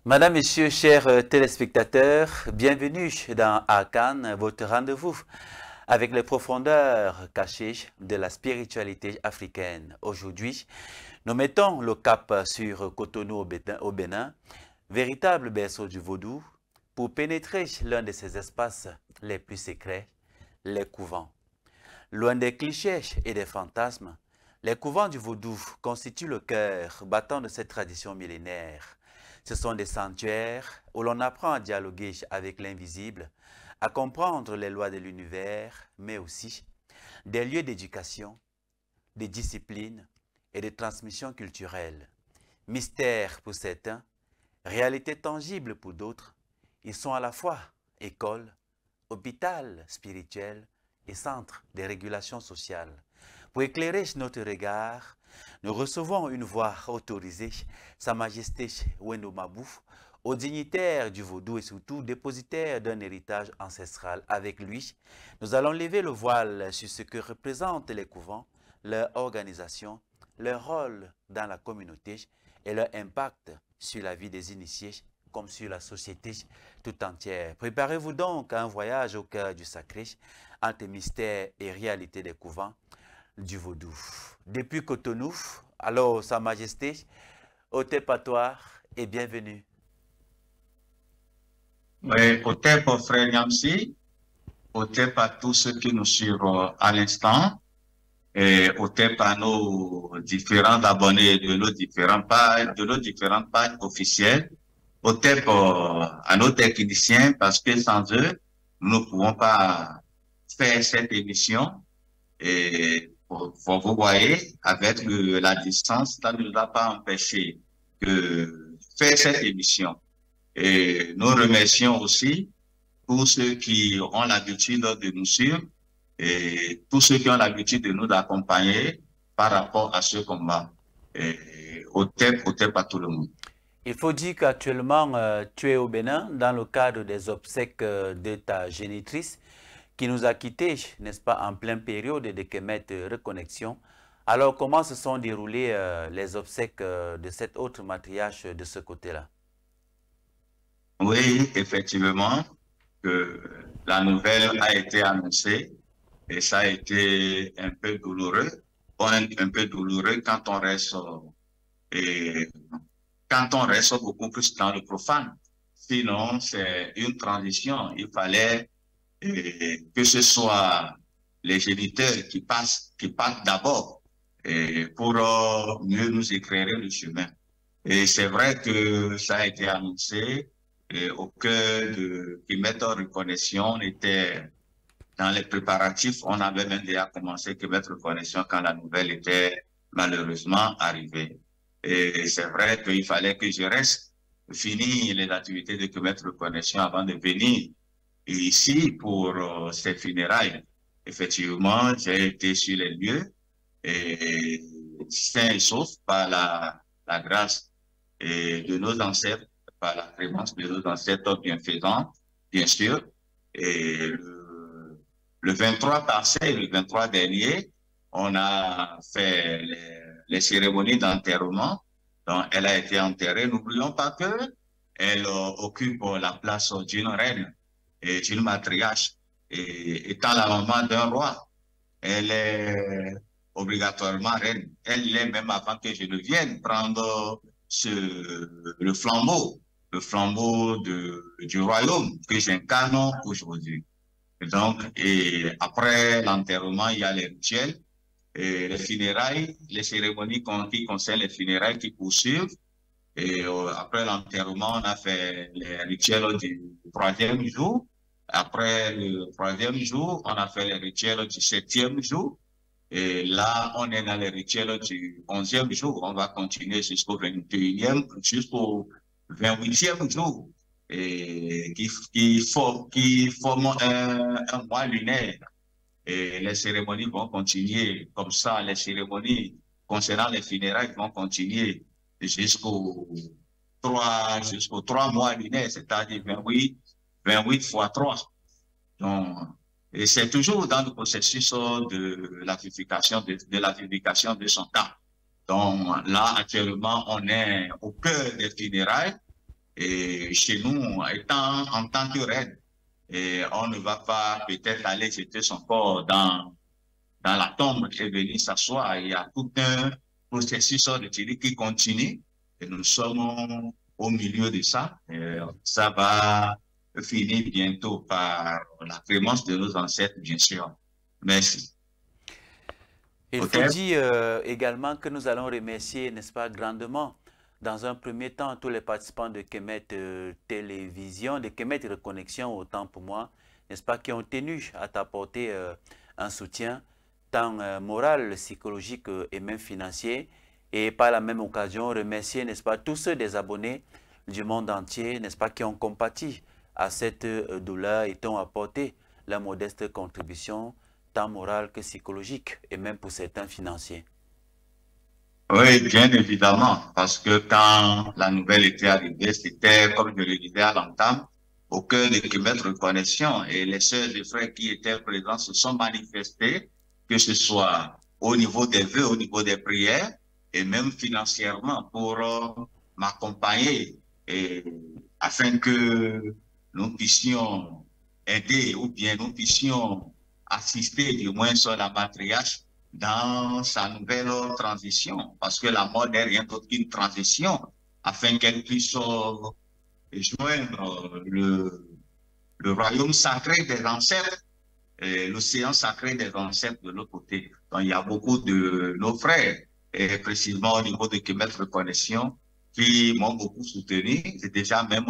Madame, Messieurs, chers téléspectateurs, bienvenue dans Arcane, votre rendez-vous avec les profondeurs cachées de la spiritualité africaine. Aujourd'hui, nous mettons le cap sur Cotonou au Bénin, véritable berceau du vaudou, pour pénétrer l'un de ses espaces les plus secrets, les couvents. Loin des clichés et des fantasmes, les couvents du vaudou constituent le cœur battant de cette tradition millénaire. Ce sont des sanctuaires où l'on apprend à dialoguer avec l'invisible, à comprendre les lois de l'univers, mais aussi des lieux d'éducation, de discipline et de transmission culturelle. Mystère pour certains, réalité tangible pour d'autres, ils sont à la fois école, hôpital spirituel et centre de régulation sociale. Pour éclairer notre regard, nous recevons une voix autorisée, Sa Majesté Wendo Mabou, au dignitaire du vaudou et surtout dépositaire d'un héritage ancestral. Avec lui, nous allons lever le voile sur ce que représentent les couvents, leur organisation, leur rôle dans la communauté et leur impact sur la vie des initiés comme sur la société tout entière. Préparez-vous donc à un voyage au cœur du sacré, entre mystère et réalité des couvents du vaudou. Depuis Cotonou, alors Sa Majesté, ôtez patois et bienvenue. Oui, peut-être pour frère Yamsi, peut-être à tous ceux qui nous suivent à l'instant, et peut-être à nos différents abonnés de nos différentes pages officielles, peut-être à nos techniciens, parce que sans eux, nous ne pouvons pas faire cette émission. Et vous voyez, avec la distance, ça ne nous a pas empêché de faire cette émission. Et nous remercions aussi tous ceux qui ont l'habitude de nous suivre et tous ceux qui ont l'habitude de nous accompagner par rapport à ce combat. Et au pas tout le monde. Il faut dire qu'actuellement, tu es au Bénin dans le cadre des obsèques de ta génitrice qui nous a quittés, n'est-ce pas, en pleine période de Kemet Reconnexion. Alors, comment se sont déroulées les obsèques de cette autre matriarche de ce côté-là? Oui, effectivement, que la nouvelle a été annoncée et ça a été un peu douloureux. Bon, un peu douloureux et quand on reste beaucoup plus dans le profane. Sinon, c'est une transition. Il fallait que ce soit les géniteurs qui partent d'abord pour mieux nous éclairer le chemin. Et c'est vrai que ça a été annoncé au cœur de Kemet Reconnexion. On était dans les préparatifs. On avait même déjà commencé Kemet Reconnexion quand la nouvelle était malheureusement arrivée. Et c'est vrai qu'il fallait que je reste finir les activités de Kemet Reconnexion avant de venir ici pour ces funérailles. Effectivement, j'ai été sur les lieux et sain et sauf par la grâce de nos ancêtres, par la clémence de nos ancêtres bienfaisants, bien sûr. Et le 23 passé, le 23 dernier, on a fait les cérémonies d'enterrement. Donc, elle a été enterrée. N'oublions pas qu'elle occupe la place d'une reine et d'une matriarche. Et étant la maman d'un roi, elle est obligatoirement reine. Elle l'est même avant que je ne vienne prendre le flambeau du royaume que j'incarne aujourd'hui. Donc, et après l'enterrement, il y a les rituels, et les funérailles, les cérémonies qui concernent les funérailles qui poursuivent. Et après l'enterrement, on a fait les rituels du 3e jour. Après le 3e jour, on a fait les rituels du 7e jour. Et là, on est dans les rituels du 11e jour. On va continuer jusqu'au 21e, jusqu'au 28e jour. Et qui forment un mois lunaire. Et les cérémonies vont continuer comme ça. Les cérémonies concernant les funérailles vont continuer jusqu'au 3 mois lunaires, c'est-à-dire 28 fois 3. Donc, et c'est toujours dans le processus de la vivification de son cas. Donc là, actuellement, on est au cœur des funérailles Et chez nous, étant en tant que reine, et on ne va pas peut-être aller jeter son corps dans la tombe et venir s'asseoir. Il y a tout un processus de Thierry qui continue et nous sommes au milieu de ça. Et ça va finir bientôt par la clémence de nos ancêtres, bien sûr. Merci. Il OK? faut dire également que nous allons remercier, n'est-ce pas, grandement, dans un premier temps, tous les participants de Kemet Télévision, de Kemet Reconnexion, autant pour moi, n'est-ce pas, qui ont tenu à t'apporter un soutien tant moral, psychologique et même financier. Et par la même occasion, remercier, n'est-ce pas, tous ceux des abonnés du monde entier, n'est-ce pas, qui ont compati à cette douleur et t'ont apporté la modeste contribution tant morale que psychologique et même pour certains financiers. Oui, bien évidemment, parce que quand la nouvelle était arrivée, c'était, comme je le disais à l'entame, au cœur de Kemet Reconnexion et les sœurs et frères qui étaient présents se sont manifestés, que ce soit au niveau des vœux, au niveau des prières et même financièrement pour m'accompagner et afin que nous puissions aider ou bien nous puissions assister du moins sur la matriarche dans sa nouvelle transition, parce que la mort n'est rien d'autre qu'une transition, afin qu'elle puisse joindre le royaume sacré des ancêtres, l'océan sacré des ancêtres de l'autre côté. Donc, il y a beaucoup de nos frères, et précisément au niveau de Kemet Reconnexion, qui m'ont beaucoup soutenu. C'est déjà même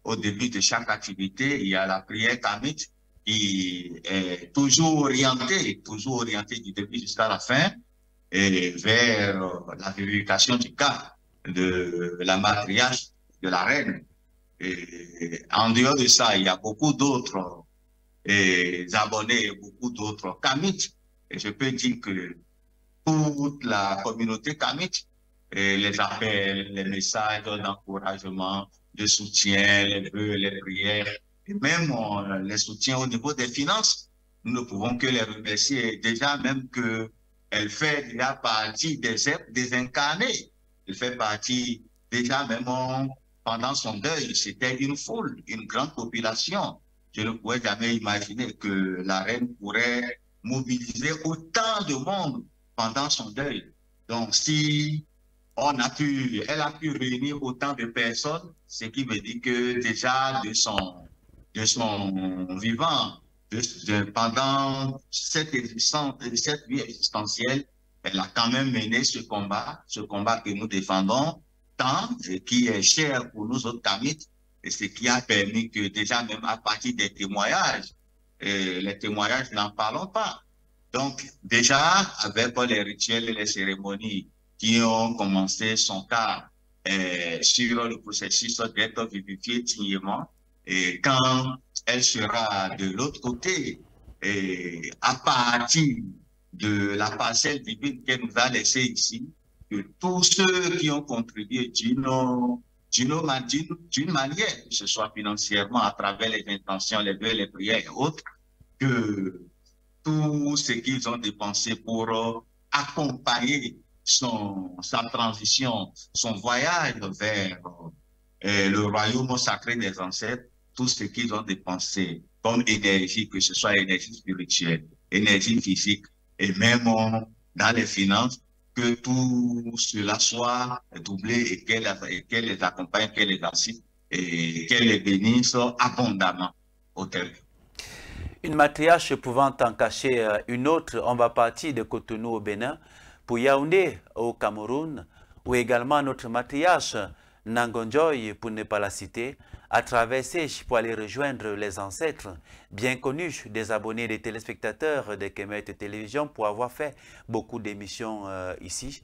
au début de chaque activité, il y a la prière Kamit, qui est toujours orienté du début jusqu'à la fin, et vers la vérification du cas de la matriarche, de la reine. Et en dehors de ça, il y a beaucoup d'autres abonnés, beaucoup d'autres Kamites. Et je peux dire que toute la communauté Kamite, les appels, les messages d'encouragement, de soutien, les vœux, les prières, et même les soutiens au niveau des finances, nous ne pouvons que les remercier. Déjà même qu'elle fait déjà partie des incarnés. Elle fait partie déjà même pendant son deuil. C'était une foule, une grande population. Je ne pouvais jamais imaginer que la reine pourrait mobiliser autant de monde pendant son deuil. Donc, si elle a pu réunir autant de personnes, ce qui veut dire que déjà de son vivant, pendant cette vie existentielle, elle a quand même mené ce combat que nous défendons tant et qui est cher pour nous autres Kamites, et ce qui a permis que déjà même à partir des témoignages, et les témoignages n'en parlons pas. Donc déjà avec les rituels et les cérémonies qui ont commencé son cas sur le processus d'être vivifié dignement, et quand elle sera de l'autre côté, et à partir de la parcelle divine qu'elle nous a laissée ici, que tous ceux qui ont contribué d'une manière, que ce soit financièrement à travers les intentions, les vœux, les prières et autres, que tout ce qu'ils ont dépensé pour accompagner sa transition, son voyage vers le royaume sacré des ancêtres, tout ce qu'ils ont dépensé comme énergie, que ce soit énergie spirituelle, énergie physique et même dans les finances, que tout cela soit doublé et qu'elle les accompagne, qu'elle les assiste et qu'elle les bénisse abondamment au terme. Une matriarche pouvant en cacher une autre, on va partir de Cotonou au Bénin pour Yaoundé au Cameroun, où également notre matriarche Nangonjoy, pour ne pas la citer, a traversé pour aller rejoindre les ancêtres bien connus des abonnés et des téléspectateurs de Kemet Télévision pour avoir fait beaucoup d'émissions ici.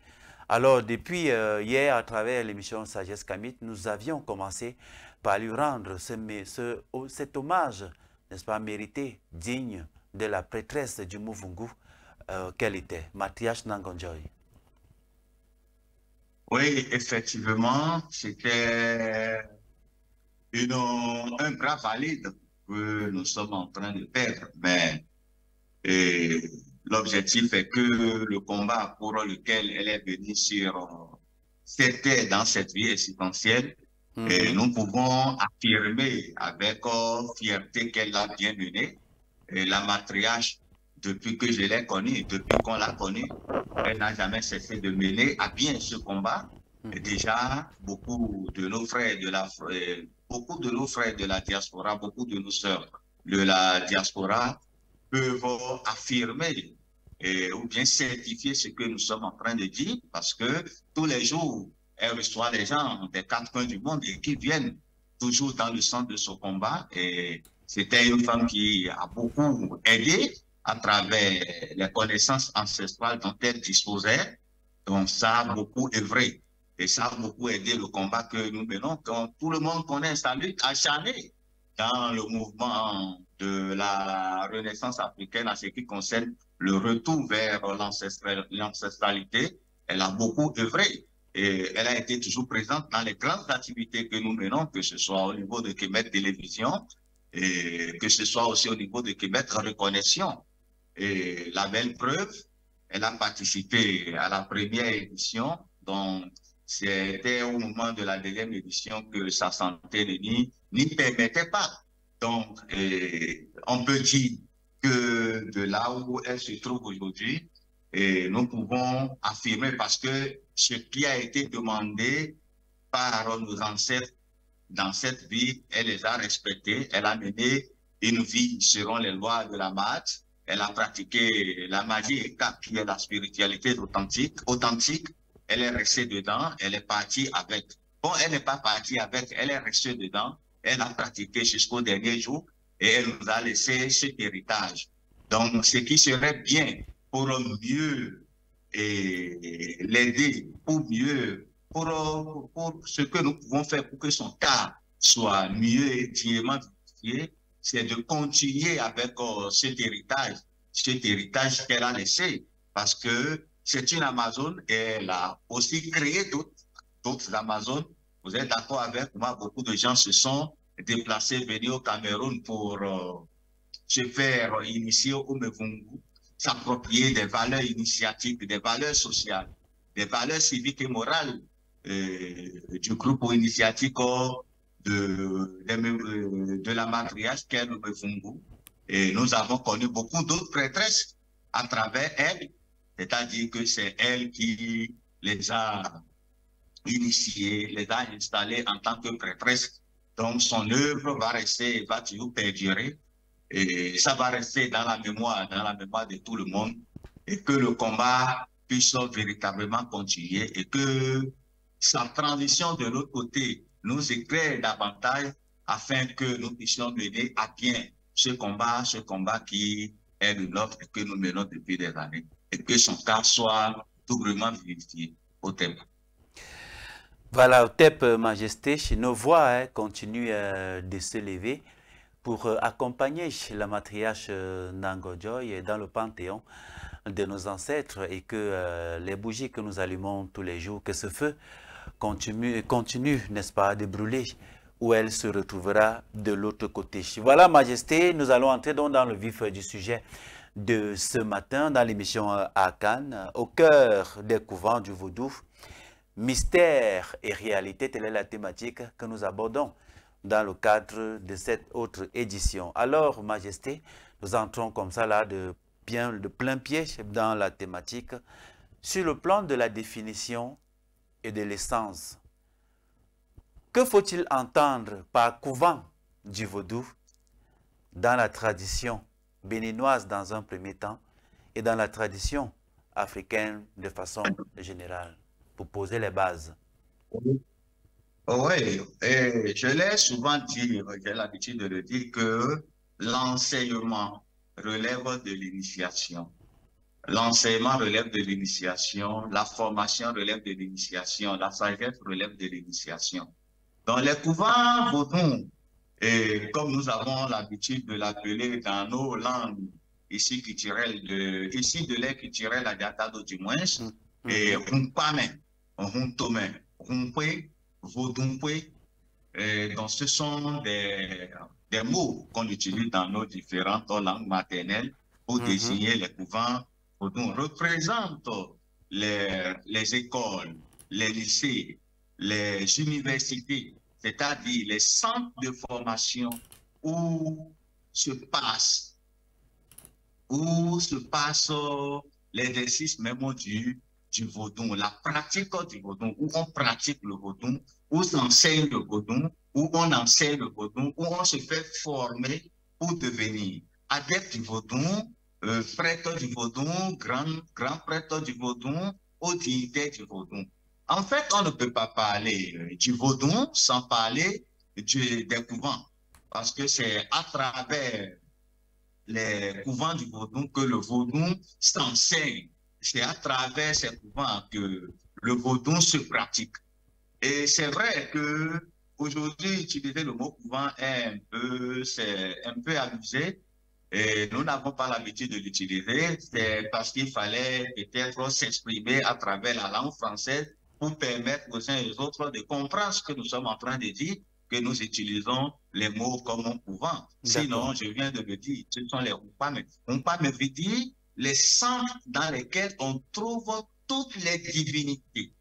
Alors depuis hier, à travers l'émission Sagesse Kamit, nous avions commencé par lui rendre cet hommage, n'est-ce pas, mérité, digne de la prêtresse du Muvungu qu'elle était, Matriarche Nangonjoy. Oui, effectivement, c'était un bras valide que nous sommes en train de perdre, mais l'objectif est que le combat pour lequel elle est venue sur cette terre, dans cette vie existentielle, Et nous pouvons affirmer avec fierté qu'elle l'a bien menée. Et la matriarche, depuis que je l'ai connue, depuis qu'on l'a connue, elle n'a jamais cessé de mener à bien ce combat. Et déjà, beaucoup de nos frères beaucoup de nos frères de la diaspora, beaucoup de nos sœurs de la diaspora peuvent affirmer ou bien certifier ce que nous sommes en train de dire, parce que tous les jours, elle reçoit des gens des quatre coins du monde et qui viennent toujours dans le centre de ce combat. Et c'était une femme qui a beaucoup aidé à travers les connaissances ancestrales dont elle disposait. Donc ça a beaucoup œuvré et ça a beaucoup aidé le combat que nous menons. Quand tout le monde connaît sa lutte acharnée dans le mouvement de la Renaissance africaine en ce qui concerne le retour vers l'ancestralité. Elle a beaucoup œuvré. Et elle a été toujours présente dans les grandes activités que nous menons, que ce soit au niveau de Québec Télévision, et que ce soit aussi au niveau de Québec Reconnexion. Et la belle preuve, elle a participé à la première édition, donc c'était au moment de la deuxième édition que sa santé n'y permettait pas. Donc, on peut dire que de là où elle se trouve aujourd'hui, et nous pouvons affirmer parce que ce qui a été demandé par nos ancêtres dans cette vie, elle les a respectés. Elle a mené une vie selon les lois de la maths. Elle a pratiqué la magie et qui est la spiritualité authentique. Elle est restée dedans. Elle est partie avec. Bon, elle n'est pas partie avec. Elle est restée dedans. Elle a pratiqué jusqu'au dernier jour et elle nous a laissé cet héritage. Donc, ce qui serait bien pour mieux l'aider, pour ce que nous pouvons faire pour que son cas soit mieux et dignement vérifié, c'est de continuer avec cet héritage qu'elle a laissé, parce que c'est une Amazone et elle a aussi créé d'autres Amazones. Vous êtes d'accord avec moi, beaucoup de gens se sont déplacés, venus au Cameroun pour se faire initier au Mevungu, s'approprier des valeurs initiatiques, des valeurs sociales, des valeurs civiques et morales du groupe initiatique de la matriarche qu'est le Mevungu. Et nous avons connu beaucoup d'autres prêtresses à travers elle, c'est-à-dire que c'est elle qui les a initiées, les a installées en tant que prêtresse. Donc son œuvre va toujours perdurer. Et ça va rester dans la mémoire de tout le monde, et que le combat puisse véritablement continuer et que sa transition de l'autre côté nous éclaire davantage afin que nous puissions mener à bien ce combat qui est le nôtre et que nous menons depuis des années, et que son cas soit doublement vérifié au thème. Voilà, au TEP Majesté, nos voix continuent de se lever pour accompagner la matriarche Nangodjoy dans le panthéon de nos ancêtres, et que les bougies que nous allumons tous les jours, que ce feu continue, n'est-ce pas, de brûler, où elle se retrouvera de l'autre côté. Voilà, Majesté, nous allons entrer donc dans le vif du sujet de ce matin dans l'émission Akan, au cœur des couvents du vaudou. Mystère et réalité, telle est la thématique que nous abordons dans le cadre de cette autre édition. Alors, Majesté, nous entrons comme ça là de plein pied dans la thématique sur le plan de la définition et de l'essence. Que faut-il entendre par couvent du vaudou dans la tradition béninoise dans un premier temps et dans la tradition africaine de façon générale, pour poser les bases? Oui, et je l'ai souvent dit, j'ai l'habitude de le dire, que l'enseignement relève de l'initiation. L'enseignement relève de l'initiation, la formation relève de l'initiation, la sagesse relève de l'initiation. Dans les couvents vaudous, et comme nous avons l'habitude de l'appeler dans nos langues ici culturelles, ici de l'air culturel à Diatado du moins, et Rumpame, Runtome, Rumpé, Vaudoumpé, donc ce sont des mots qu'on utilise dans nos différentes langues maternelles pour désigner les couvents vaudous. Représentent les écoles, les lycées, les universités. c'est-à-dire les centres de formation où se passe l'exercice même du vaudou, la pratique du vaudou, où on pratique le vaudou, où s'enseigne le vaudou, où on enseigne le vaudou, où on se fait former pour devenir adepte du vaudou, prêtre du vaudou, grand prêtre du vaudou, ou dignitaire du vaudou. En fait, on ne peut pas parler du vaudou sans parler des couvents, parce que c'est à travers les couvents du vaudou que le vaudou s'enseigne. C'est à travers ces couvents que le vaudou se pratique. Et c'est vrai que aujourd'hui, utiliser le mot couvent est un peu abusé. Et nous n'avons pas l'habitude de l'utiliser. C'est parce qu'il fallait peut-être s'exprimer à travers la langue française pour permettre aux uns et aux autres de comprendre ce que nous sommes en train de dire, que nous utilisons les mots comme un couvent. Sinon, je viens de le dire, ce sont les Umpame. Umpame veut dire les centres dans lesquels on trouve toutes les divinités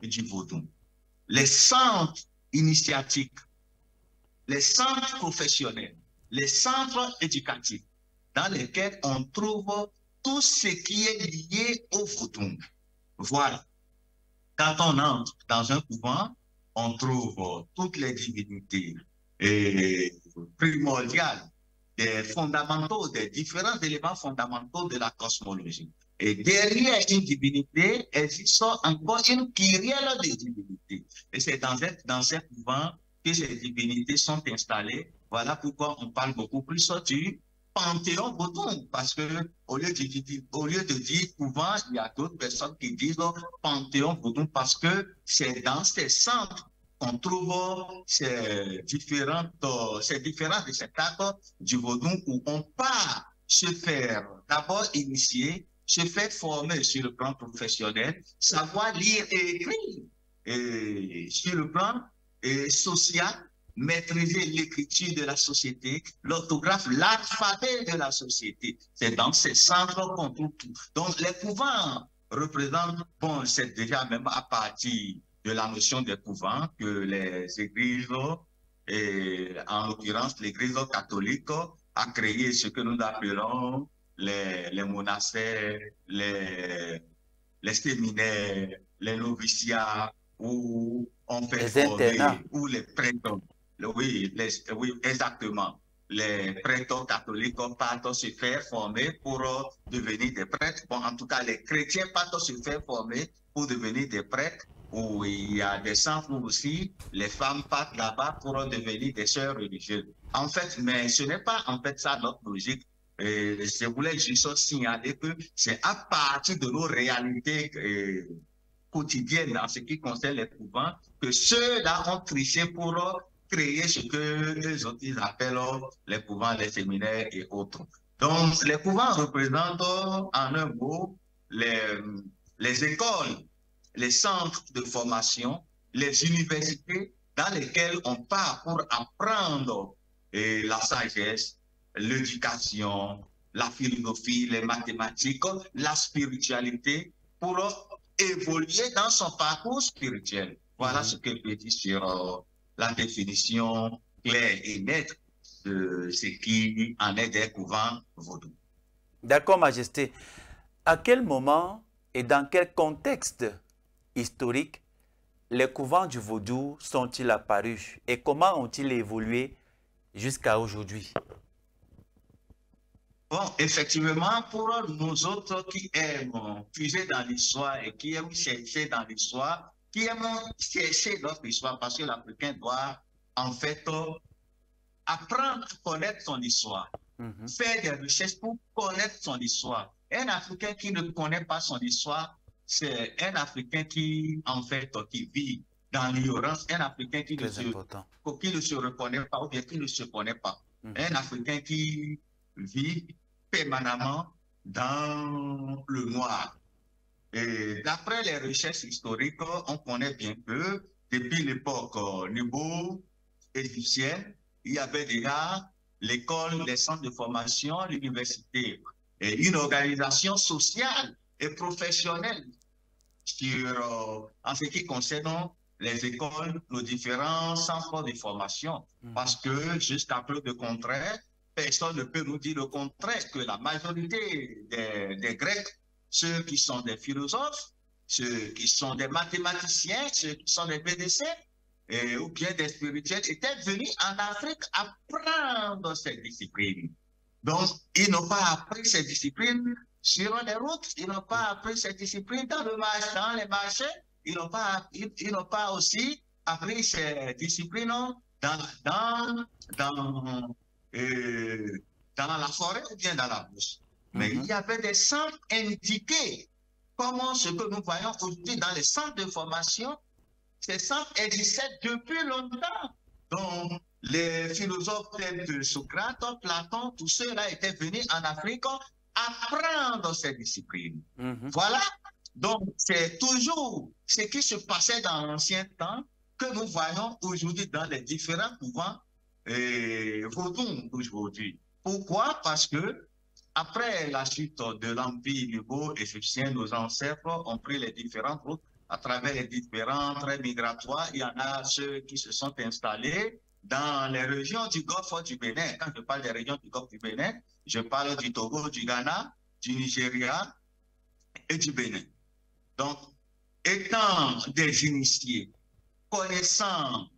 du vaudou. Les centres initiatiques, les centres professionnels, les centres éducatifs, dans lesquels on trouve tout ce qui est lié au vaudou. Voilà. Quand on entre dans un couvent, on trouve toutes les divinités primordiales, des fondamentaux, des différents éléments fondamentaux de la cosmologie. Et derrière une divinité, existe encore une kyrielle de divinités. Et c'est dans ces couvents que ces divinités sont installées. Voilà pourquoi on parle beaucoup plus du panthéon vaudou, parce que au lieu de dire couvent, il y a d'autres personnes qui disent panthéon vaudou, parce que c'est dans ces centres qu'on trouve ces différents réceptacles du vaudou où on part se faire d'abord initier, se faire former sur le plan professionnel, savoir lire et écrire, et sur le plan social, maîtriser l'écriture de la société, l'orthographe, l'alphabet de la société. C'est dans ces centres qu'on trouve tout. Donc, les couvents représentent, bon, c'est déjà même à partir de la notion des couvents que les églises, et en l'occurrence l'église catholique, a créé ce que nous appelons les monastères, les séminaires, les noviciats, où on fait former, où les prêtres, oui, exactement. Les prêtres catholiques partent se faire former pour devenir des prêtres. Bon, en tout cas, les chrétiens partent se faire former pour devenir des prêtres. Où il y a des centres où aussi les femmes partent là-bas pour devenir des sœurs religieuses. En fait, mais ce n'est pas en fait ça notre logique. Je voulais juste signaler que c'est à partir de nos réalités quotidiennes en ce qui concerne les couvents que ceux-là ont triché pour créer ce que les autres appellent les couvents, les séminaires et autres. Donc, les couvents représentent en un mot les écoles, les centres de formation, les universités dans lesquelles on part pour apprendre la sagesse, l'éducation, la philosophie, les mathématiques, la spiritualité, pour évoluer dans son parcours spirituel. Voilà ce que je dis sur la définition claire et nette de ce qui en est des couvents vaudou. D'accord, Majesté. À quel moment et dans quel contexte historique les couvents du vaudou sont-ils apparus et comment ont-ils évolué jusqu'à aujourd'hui? Bon, effectivement, pour nous autres qui aiment puiser dans l'histoire et qui aiment chercher dans l'histoire, qui aiment chercher notre histoire, parce que l'Africain doit en fait apprendre à connaître son histoire, faire des recherches pour connaître son histoire. Un Africain qui ne connaît pas son histoire, c'est un Africain qui, en fait, qui vit dans l'ignorance, un Africain qui ne se reconnaît pas ou bien qui ne se connaît pas. Un Africain qui vit permanemment dans le noir. Et d'après les recherches historiques, on connaît bien que depuis l'époque néo-égyptienne, il y avait déjà l'école, les centres de formation, l'université, et une organisation sociale et professionnelle en ce qui concerne les écoles, nos différents centres de formation. Parce que jusqu'à preuve de contraire, personne ne peut nous dire le contraire, que la majorité des Grecs, ceux qui sont des philosophes, ceux qui sont des mathématiciens, ceux qui sont des médecins, ou bien des spirituels, étaient venus en Afrique apprendre ces disciplines. Donc, ils n'ont pas appris ces disciplines sur les routes, ils n'ont pas appris ces disciplines dans les marchés, ils n'ont pas aussi appris ces disciplines dans la forêt ou bien dans la bouche. Mais il y avait des centres indiqués, comme ce que nous voyons aujourd'hui dans les centres de formation. Ces centres existaient depuis longtemps. Donc, les philosophes tels que Socrate, Platon, tous ceux-là étaient venus en Afrique apprendre ces disciplines. Voilà. Donc, c'est toujours ce qui se passait dans l'ancien temps que nous voyons aujourd'hui dans les différents couvents vaudoux aujourd'hui. Pourquoi? Parce que après la chute de l'Empire lugo-égyptien, nos ancêtres ont pris les différentes routes à travers les différents traits migratoires. Il y en a ceux qui se sont installés dans les régions du Golfe du Bénin. Quand je parle des régions du Golfe du Bénin, je parle du Togo, du Ghana, du Nigeria et du Bénin. Donc, étant des initiés, connaissant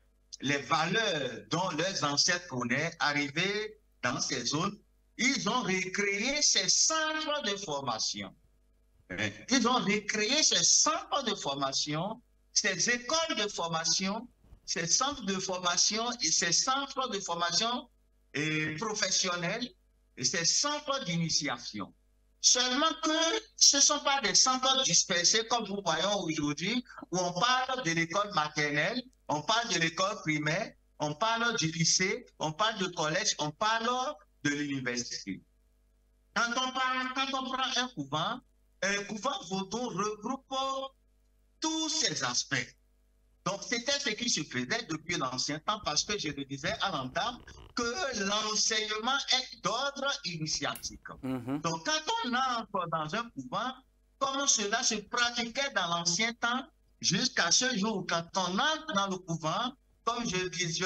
les valeurs dont leurs ancêtres connaissent, arrivés dans ces zones, ils ont recréé ces centres de formation. Ils ont recréé ces centres de formation, ces écoles de formation, ces centres de formation et ces centres de formation professionnels et ces centres d'initiation. Seulement que ce ne sont pas des centres dispersés comme nous voyons aujourd'hui, où on parle de l'école maternelle, on parle de l'école primaire, on parle du lycée, on parle du collège, on parle de l'université. Quand on prend un couvent vaudou regroupe tous ces aspects. Donc, c'était ce qui se faisait depuis l'ancien temps, parce que je le disais à l'entame, que l'enseignement est d'ordre initiatique. Donc, quand on entre dans un couvent, comme cela se pratiquait dans l'ancien temps, jusqu'à ce jour, quand on entre dans le couvent, comme je le disais,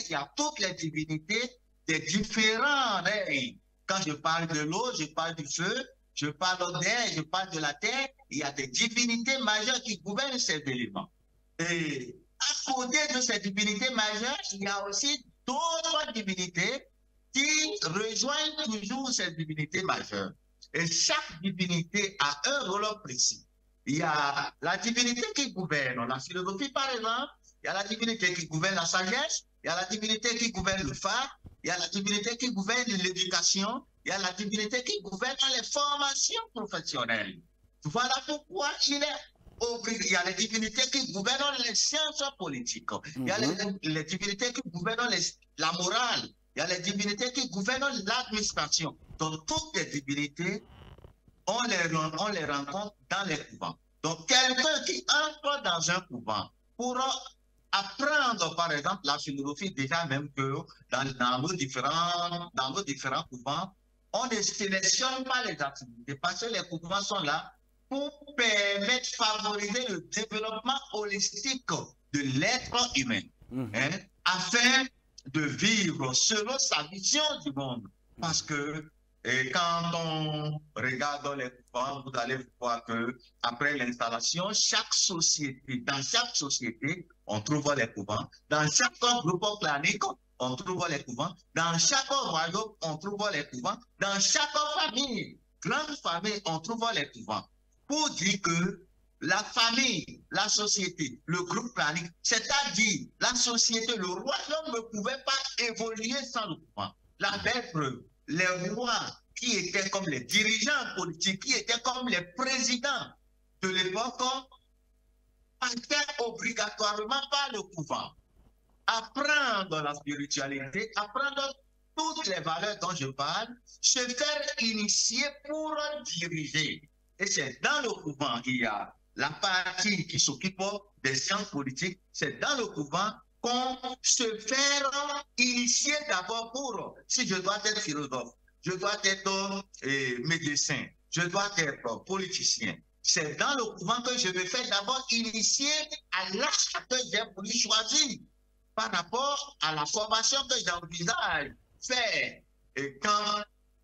il y a toutes les divinités des différents règnes. Quand je parle de l'eau, je parle du feu, je parle d'air, je parle de la terre, il y a des divinités majeures qui gouvernent ces éléments. Et à côté de ces divinités majeures, il y a aussi d'autres divinités qui rejoignent toujours ces divinités majeures. Et chaque divinité a un rôle précis. Il y a la divinité qui gouverne la philosophie, par exemple, il y a la divinité qui gouverne la sagesse, il y a la divinité qui gouverne le phare, il y a la divinité qui gouverne l'éducation, il y a la divinité qui gouverne les formations professionnelles. Voilà pourquoi il y a les divinités qui gouvernent les sciences politiques, il y a les divinités qui gouvernent la morale, il y a les divinités qui gouvernent l'administration. Donc, toutes les divinités, on les rencontre dans les couvents. Donc, quelqu'un qui entre dans un couvent pourra apprendre, par exemple, la philosophie, déjà même que dans nos différents couvents, on ne sélectionne pas les activités parce que les couvents sont là pour permettre, favoriser le développement holistique de l'être humain, afin de vivre selon sa vision du monde. Parce que quand on regarde les couvents, vous allez voir que après l'installation, dans chaque société, on trouve les couvents. Dans chaque groupe clanique, on trouve les couvents. Dans chaque royaume, on trouve les couvents. Dans chaque famille, grande famille, on trouve les couvents. Pour dire que la famille, la société, le groupe clanique, c'est-à-dire la société, le royaume ne pouvait pas évoluer sans le couvent. La belle preuve, les rois qui étaient comme les dirigeants politiques, qui étaient comme les présidents de l'époque, passaient obligatoirement par le couvent. Apprendre la spiritualité, apprendre toutes les valeurs dont je parle, se faire initier pour diriger. Et c'est dans le couvent qu'il y a la partie qui s'occupe des sciences politiques, c'est dans le couvent qu'on se fait initier d'abord pour, si je dois être philosophe, je dois être médecin, je dois être politicien, c'est dans le couvent que je me fais d'abord initier à l'acte que j'ai voulu choisir par rapport à la formation que j'envisage faire. Et quand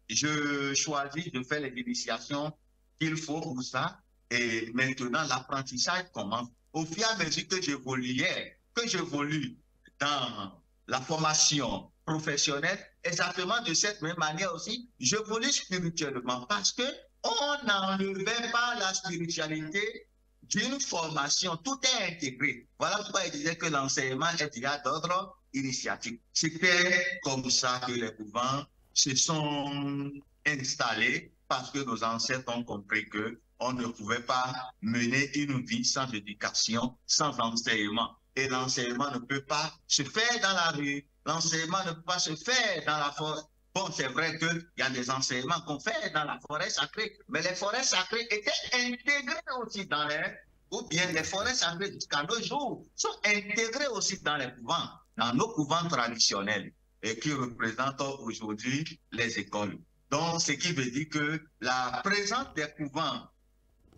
je choisis de faire les initiations qu'il faut pour ça, et maintenant l'apprentissage commence. Au fur et à mesure que j'évolue dans la formation professionnelle, exactement de cette même manière aussi, j'évolue spirituellement parce que on n'enlevait pas la spiritualité d'une formation, tout est intégré. Voilà pourquoi il disait que l'enseignement est déjà d'ordre initiatique. C'était comme ça que les couvents se sont installés parce que nos ancêtres ont compris que on ne pouvait pas mener une vie sans éducation, sans enseignement. Et l'enseignement ne peut pas se faire dans la rue, l'enseignement ne peut pas se faire dans la forêt. Bon, c'est vrai qu'il y a des enseignements qu'on fait dans la forêt sacrée, mais les forêts sacrées étaient intégrées aussi dans les... Ou bien les forêts sacrées jusqu'à nos jours sont intégrées aussi dans les couvents, dans nos couvents traditionnels, et qui représentent aujourd'hui les écoles. Donc, ce qui veut dire que la présence des couvents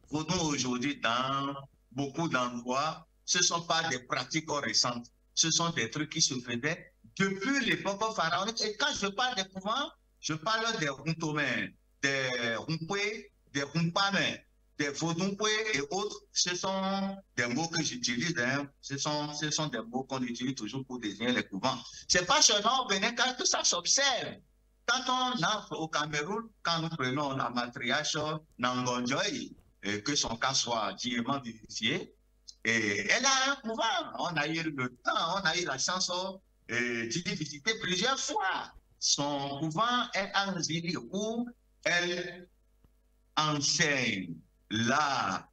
vaudou aujourd'hui dans beaucoup d'endroits, ce ne sont pas des pratiques récentes, ce sont des trucs qui se faisaient depuis l'époque pharaonique. Et quand je parle des couvents, je parle des Runtomens, des Rumpoué, des Rumpamens, des Vodoumpoué et autres. Ce sont des mots que j'utilise, hein. Ce sont des mots qu'on utilise toujours pour désigner les couvents. Ce n'est pas seulement au Bénin que ça s'observe. Quand on entre au Cameroun, quand nous prenons la matriarche Nangonjoy, que son cas soit dignement vérifié, et elle a un couvent. On a eu le temps, on a eu la chance d'y visiter plusieurs fois. Son couvent est en Zili où elle enseigne l'art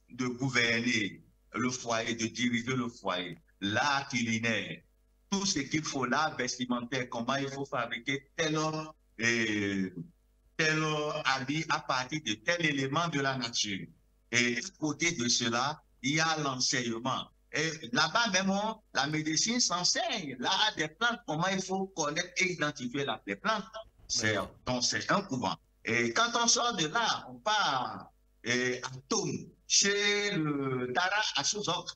de gouverner le foyer, de diriger le foyer, l'art culinaire, tout ce qu'il faut, l'art vestimentaire, comment il faut fabriquer tel habit à partir de tel élément de la nature. Et à côté de cela, il y a l'enseignement. Et là-bas même, la médecine s'enseigne. L'art des plantes, comment il faut connaître et identifier les plantes. Donc, c'est un couvent. Et quand on sort de là, on part à Toum, chez le Dara à Souzok.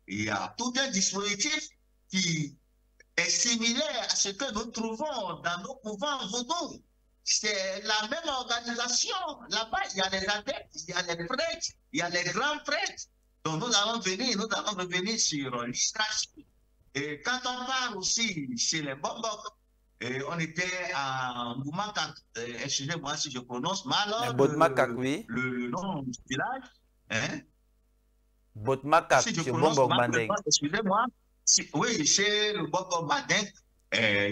Il y a tout un dispositif qui est similaire à ce que nous trouvons dans nos couvents vaudous. C'est la même organisation. Là-bas, il y a les adeptes, il y a les prêtres, il y a les grands prêtres. Donc nous allons revenir sur l'histoire. Et quand on parle aussi chez les Bobok, on était à Boumakak, excusez-moi si je prononce mal oui. le nom du village. Hein? Botmakak, si je prononce mal le nom, excusez-moi. Oui, chez le Bobok Badeng,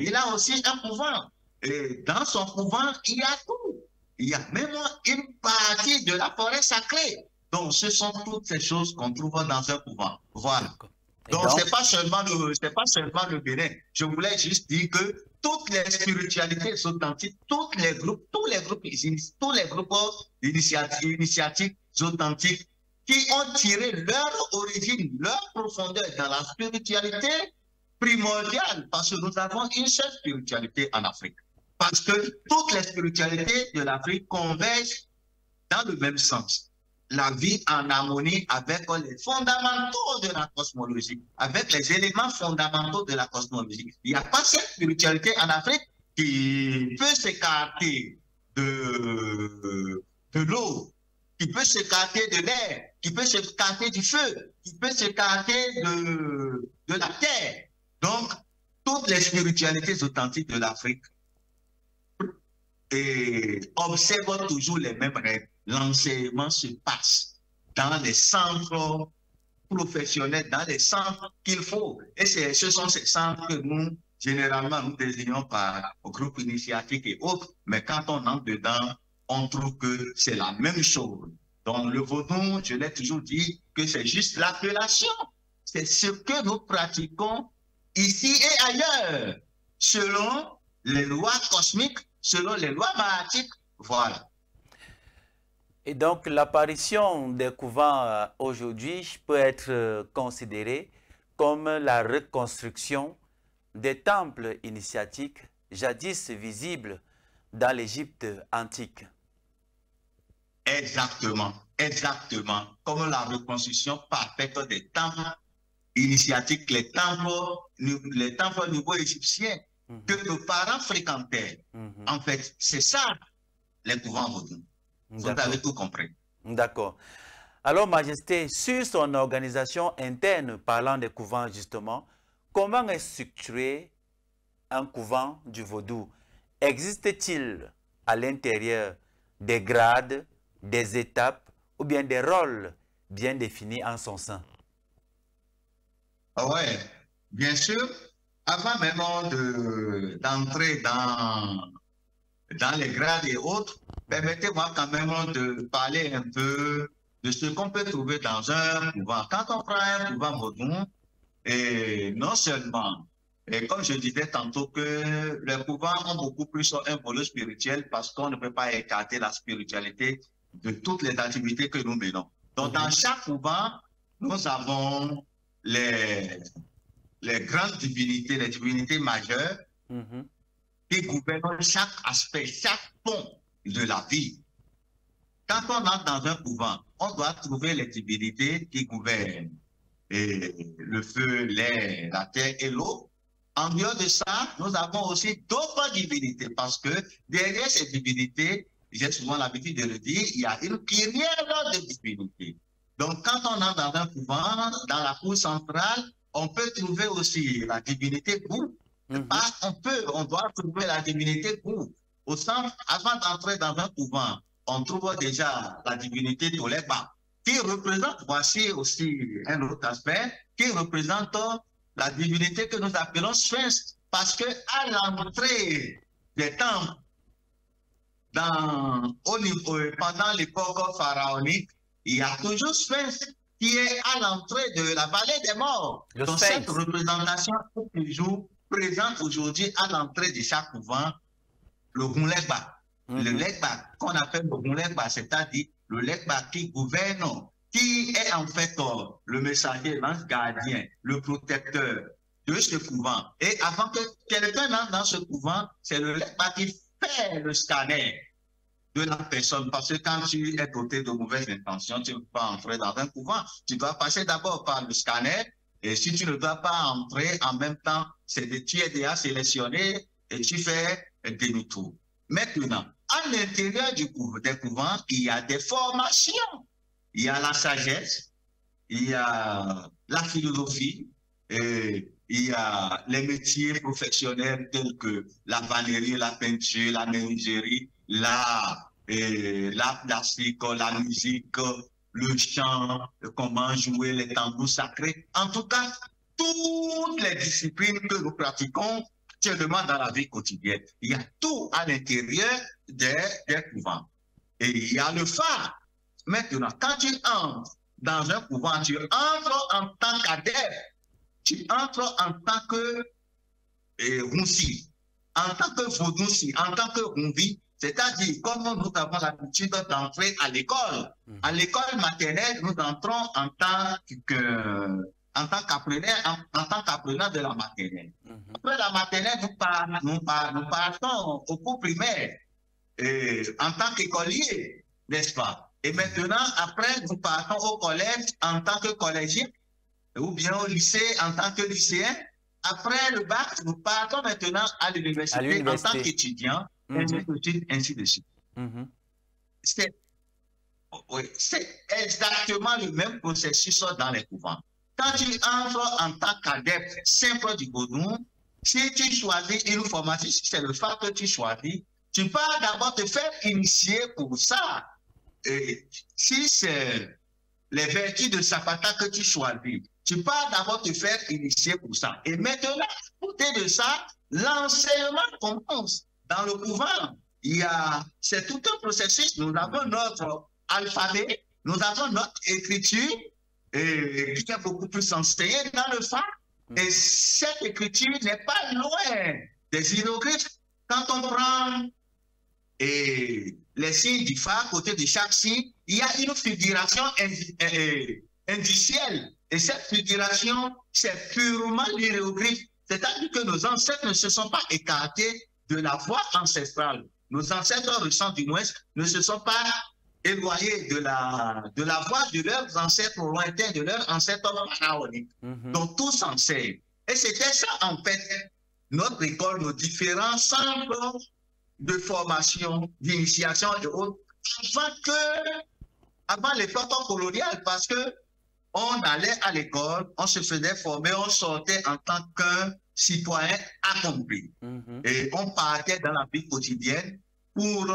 il a aussi un couvent. Et dans son couvent, il y a tout. Il y a même une partie de la forêt sacrée. Donc, ce sont toutes ces choses qu'on trouve dans un couvent. Voilà. Donc, ce n'est pas seulement le Bénin. Je voulais juste dire que toutes les spiritualités authentiques, tous les groupes initiatiques authentiques qui ont tiré leur origine, leur profondeur dans la spiritualité primordiale, parce que nous avons une seule spiritualité en Afrique. Parce que toutes les spiritualités de l'Afrique convergent dans le même sens. La vie en harmonie avec les fondamentaux de la cosmologie, avec les éléments fondamentaux de la cosmologie. Il n'y a pas cette spiritualité en Afrique qui peut s'écarter de l'eau, qui peut s'écarter de l'air, qui peut s'écarter du feu, qui peut s'écarter de la terre. Donc, toutes les spiritualités authentiques de l'Afrique observent toujours les mêmes règles. L'enseignement se passe dans les centres professionnels, dans les centres qu'il faut. Et ce sont ces centres que nous, généralement, nous désignons par groupe initiatique et autres. Mais quand on entre dedans, on trouve que c'est la même chose. Donc, le vaudou, je l'ai toujours dit, que c'est juste l'appellation. C'est ce que nous pratiquons ici et ailleurs, selon les lois cosmiques, selon les lois mathématiques. Voilà. Et donc, l'apparition des couvents aujourd'hui peut être considérée comme la reconstruction des temples initiatiques jadis visibles dans l'Égypte antique. Exactement. exactement comme la reconstruction parfaite des temples initiatiques, les temples au niveau égyptien que nos parents fréquentaient. En fait, c'est ça, les couvents vaudous. Vous avez tout compris. D'accord. Alors, Majesté, sur son organisation interne, parlant des couvents justement, comment est structuré un couvent du vaudou? Existe-t-il à l'intérieur des grades, des étapes ou bien des rôles bien définis en son sein? Oui, bien sûr. Avant même d'entrer dans les grades et autres, permettez-moi quand même de parler un peu de ce qu'on peut trouver dans un couvent. Quand on prend un couvent vaudou, et non seulement, et comme je disais tantôt, que les couvents ont beaucoup plus un volet spirituel parce qu'on ne peut pas écarter la spiritualité de toutes les activités que nous menons. Donc, dans chaque couvent, nous avons les grandes divinités, les divinités majeures qui gouvernent chaque aspect, chaque pont de la vie. Quand on entre dans un couvent, on doit trouver les divinités qui gouvernent le feu, l'air, la terre et l'eau. En dehors de ça, nous avons aussi d'autres divinités parce que derrière ces divinités, j'ai souvent l'habitude de le dire, il y a une kyrielle de divinités. Donc, quand on entre dans un couvent, dans la cour centrale, on peut trouver aussi la divinité Bou. On doit trouver la divinité Bou. Au centre, avant d'entrer dans un couvent, on trouve déjà la divinité Toleba, qui représente, voici aussi un autre aspect, qui représente la divinité que nous appelons Sphinx, parce que à l'entrée des temples, pendant l'époque pharaonique, il y a toujours Sphinx qui est à l'entrée de la vallée des morts. Donc cette représentation est toujours présente aujourd'hui à l'entrée de chaque couvent, le Gunlegba. Le Legba, qu'on appelle le Gunlegba, c'est-à-dire le Legba qui gouverne, qui est en fait le messager, l'ange gardien, le protecteur de ce couvent. Et avant que quelqu'un entre dans ce couvent, c'est le Legba qui fait le scanner de la personne. Parce que quand tu es doté de mauvaises intentions, tu ne peux pas entrer dans un couvent. Tu dois passer d'abord par le scanner. Et si tu ne dois pas entrer en même temps, tu es déjà sélectionné et tu fais demi-tour. Maintenant, à l'intérieur des couvents, il y a des formations. Il y a la sagesse, il y a la philosophie, et il y a les métiers professionnels tels que la vannerie, la peinture, la menuiserie, l'art plastique, la musique, le chant, comment jouer les tambours sacrés. En tout cas, toutes les disciplines que nous pratiquons actuellement dans la vie quotidienne. Il y a tout à l'intérieur des couvents. Et il y a le phare. Maintenant, quand tu entres dans un couvent, tu entres en tant qu'adepte, tu entres en tant que Roussi, en tant que Vaudoussi, en tant que Rumbi, c'est-à-dire comme nous avons l'habitude d'entrer à l'école. À l'école maternelle, nous entrons en tant qu'apprenant de la maternelle. Après la maternelle, nous partons au cours primaire en tant qu'écolier, n'est-ce pas? Et maintenant, après, nous partons au collège en tant que collégien ou bien au lycée en tant que lycéen. Après le bac, nous partons maintenant à l'université en tant qu'étudiant, ainsi de suite. C'est exactement le même processus dans les couvents. Quand tu entres en tant qu'adepte simple du Vaudou, si tu choisis une formation, si c'est le fait que tu choisis, tu vas d'abord te faire initier pour ça. Et si c'est les vertus de Zapata que tu choisis, tu vas d'abord te faire initier pour ça. Et maintenant, à côté de ça, l'enseignement commence. Dans le couvent, c'est tout un processus. Nous avons notre alphabet, nous avons notre écriture, qui est beaucoup plus enseignée dans le phare. Et cette écriture n'est pas loin des hiéroglyphes. Quand on prend les signes du phare, à côté de chaque signe, il y a une figuration indicielle. Et cette figuration, c'est purement l'hiéroglyphe. C'est-à-dire que nos ancêtres ne se sont pas écartés de la voie ancestrale. Nos ancêtres récents du moins ne se sont pas éloignés de la voie de leurs ancêtres lointains, de leurs ancêtres pharaoniques. Donc, tous enseignent. Et c'était ça, en fait, notre école, nos différents centres de formation, d'initiation et autres, avant l'époque coloniale, parce que on allait à l'école, on se faisait former, on sortait en tant qu'un citoyen accompli. Et on partait dans la vie quotidienne pour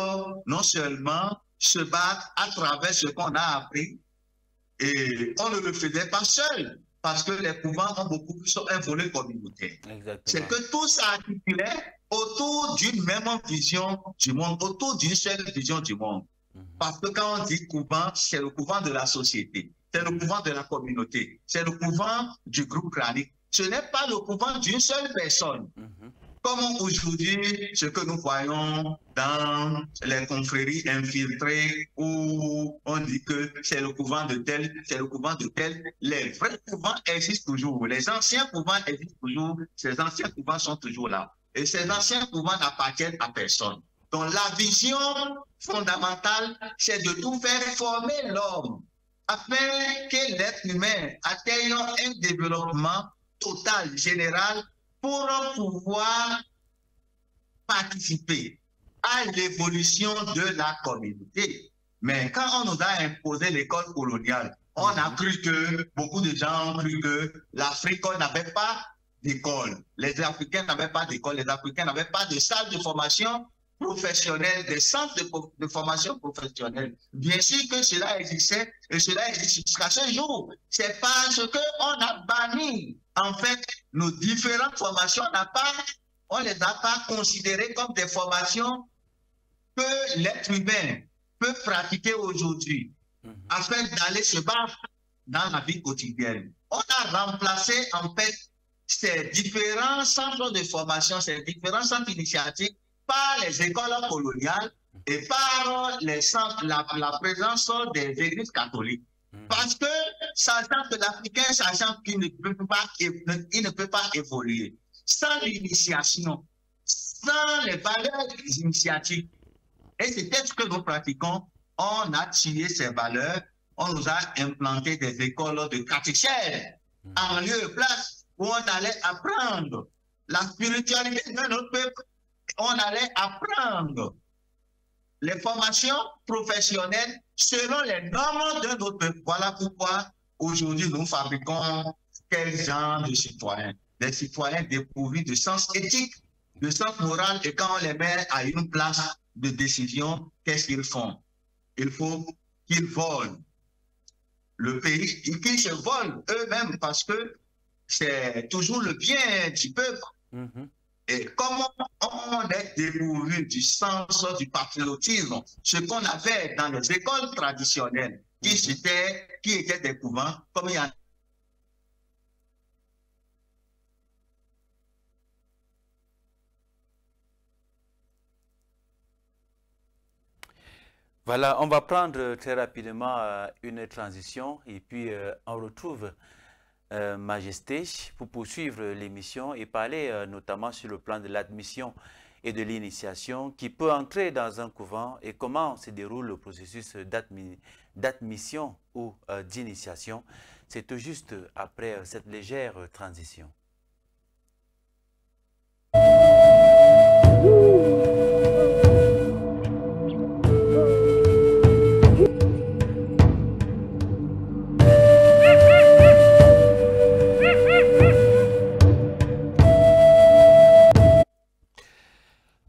non seulement se battre à travers ce qu'on a appris, et on ne le faisait pas seul, parce que les couvents ont beaucoup plus un volet communautaire. C'est que tout s'articulait autour d'une même vision du monde, autour d'une seule vision du monde. Parce que quand on dit couvent, c'est le couvent de la société, c'est le couvent de la communauté, c'est le couvent du groupe crânique. Ce n'est pas le couvent d'une seule personne. Comme aujourd'hui, ce que nous voyons dans les confréries infiltrées où on dit que c'est le couvent de tel, c'est le couvent de tel. Les vrais couvents existent toujours. Les anciens couvents existent toujours. Ces anciens couvents sont toujours là. Et ces anciens couvents n'appartiennent à personne. Donc la vision fondamentale, c'est de tout faire former l'homme afin que l'être humain atteigne un développement total, général, pour pouvoir participer à l'évolution de la communauté. Mais quand on nous a imposé l'école coloniale, on a cru que, beaucoup de gens ont cru que l'Afrique n'avait pas d'école. Les Africains n'avaient pas d'école, les Africains n'avaient pas de salle de formation professionnelle, des centres de formation professionnelle. Bien sûr que cela existait et cela existe jusqu'à ce jour. C'est parce qu'on a banni, en fait, nos différentes formations, on ne les a pas considérées comme des formations que l'être humain peut pratiquer aujourd'hui afin d'aller se battre dans la vie quotidienne. On a remplacé, en fait, ces différents centres de formation, ces différents centres initiatiques par les écoles coloniales et par les centres, la présence des églises catholiques. Parce que, sachant que l'Africain, sachant qu'il ne peut pas évoluer, sans l'initiation, sans les valeurs initiatiques, et c'était ce que nous pratiquons, on a tiré ces valeurs, on nous a implanté des écoles de catéchèses en lieu et place où on allait apprendre la spiritualité de notre peuple. On allait apprendre les formations professionnelles selon les normes de notre peuple. Voilà pourquoi aujourd'hui nous fabriquons quel genre de citoyens? Des citoyens dépourvus de sens éthique, de sens moral, et quand on les met à une place de décision, qu'est-ce qu'ils font? Il faut qu'ils volent le pays, et qu'ils se volent eux-mêmes parce que c'est toujours le bien du peuple. Et comment on est dépourvu du sens du patriotisme, ce qu'on avait dans les écoles traditionnelles, qui étaient des couvents, comme il y a. Voilà, on va prendre très rapidement une transition et puis on retrouve Majesté pour poursuivre l'émission et parler notamment sur le plan de l'admission et de l'initiation qui peut entrer dans un couvent et comment se déroule le processus d'admission ou d'initiation. C'est tout juste après cette légère transition.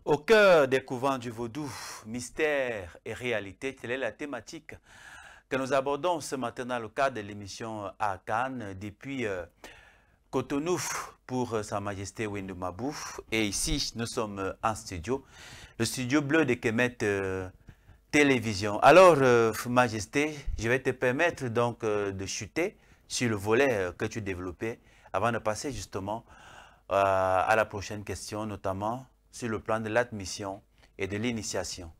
Au cœur des couvents du vaudou, mystère et réalité, telle est la thématique que nous abordons ce matin dans le cadre de l'émission à Cannes depuis Cotonou pour Sa Majesté Windu Mabou. Et ici, nous sommes en studio, le studio bleu de Kemet Télévision. Alors, Majesté, je vais te permettre donc de chuter sur le volet que tu développais avant de passer justement à la prochaine question, notamment sur le plan de l'admission et de l'initiation.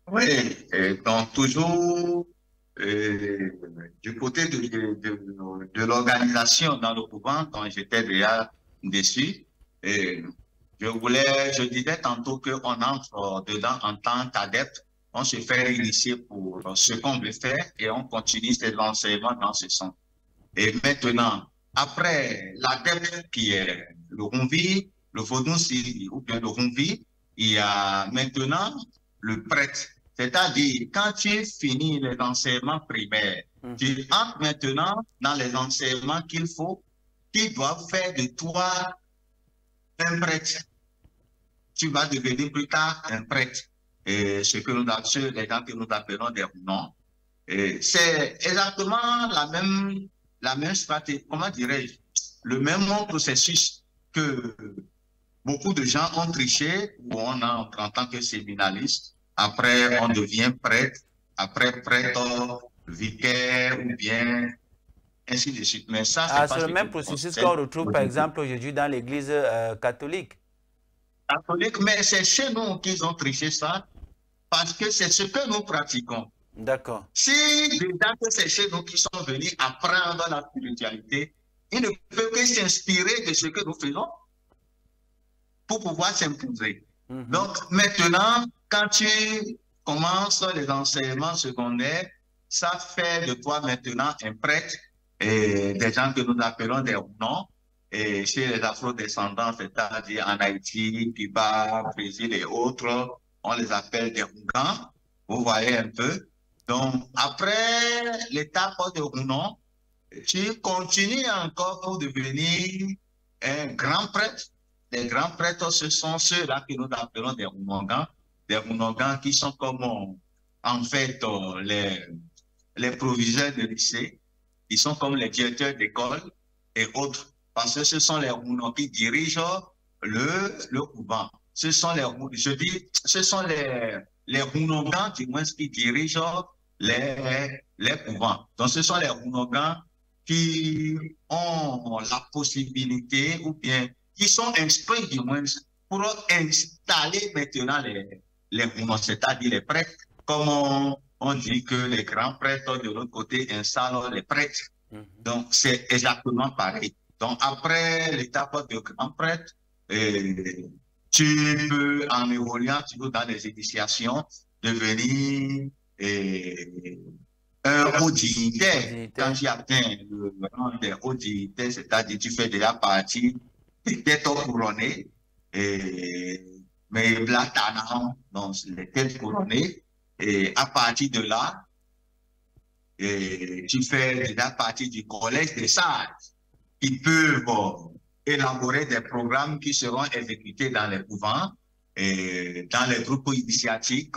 Oui, donc toujours du côté de l'organisation dans le couvent, quand j'étais déjà dessus, je disais tantôt qu'on entre dedans en tant qu'adepte on se fait initier pour ce qu'on veut faire et on continue ses enseignements dans ce sens. Et maintenant, après l'adepte qui est le Rumvi, le Vodunsi ou bien le Rumvi, il y a maintenant le prêtre. C'est-à-dire, quand tu finis les enseignements primaires, tu entres maintenant dans les enseignements qu'il faut, qui doivent faire de toi un prêtre. Tu vas devenir plus tard un prêtre. Et ce que les gens que nous appelons des noms. C'est exactement la même stratégie, comment dirais-je, le même processus que beaucoup de gens ont triché, où on entre en tant que séminaliste, après on devient prêtre, après prêtre, vicaire ou bien ainsi de suite. Mais ça, c'est le même processus qu'on retrouve par exemple aujourd'hui dans l'église catholique. Catholique, mais c'est chez nous qu'ils ont triché ça, parce que c'est ce que nous pratiquons. D'accord. Si déjà que c'est chez nous qui sont venus apprendre la spiritualité, ils ne peuvent que s'inspirer de ce que nous faisons pour pouvoir s'imposer. Donc maintenant, quand tu commences les enseignements secondaires, ça fait de toi maintenant un prêtre, et des gens que nous appelons des noms, et chez les afro-descendants, c'est-à-dire en Haïti, Cuba, Brésil et autres, on les appelle des Rougans. Vous voyez un peu. Donc, après l'étape de Rounon, tu continues encore pour devenir un grand prêtre. Les grands prêtres, ce sont ceux-là que nous appelons des Rounongans. Des Rounongans qui sont comme, en fait, les proviseurs de lycée. Ils sont comme les directeurs d'école et autres. Parce que ce sont les Rounongans qui dirigent le couvent. Ce sont les Rounongans, du moins, qui dirigent les couvents. Donc, ce sont les Rounongans qui ont la possibilité ou bien qui sont instruits, du moins, pour installer maintenant les Rounongans, c'est-à-dire les prêtres, comme on dit que les grands prêtres de l'autre côté installent les prêtres. Donc, c'est exactement pareil. Donc, après l'étape de grand prêtre, tu peux, en évoluant toujours dans les initiations, devenir un haut dignitaire. Quand tu atteins le rang des hauts dignitaires, c'est-à-dire tu fais déjà partie des têtes couronnées, mais Blatana, donc les têtes couronnées, et à partir de là, tu fais déjà partie du collège des sages qui peuvent élaborer des programmes qui seront exécutés dans les couvents et dans les groupes initiatiques.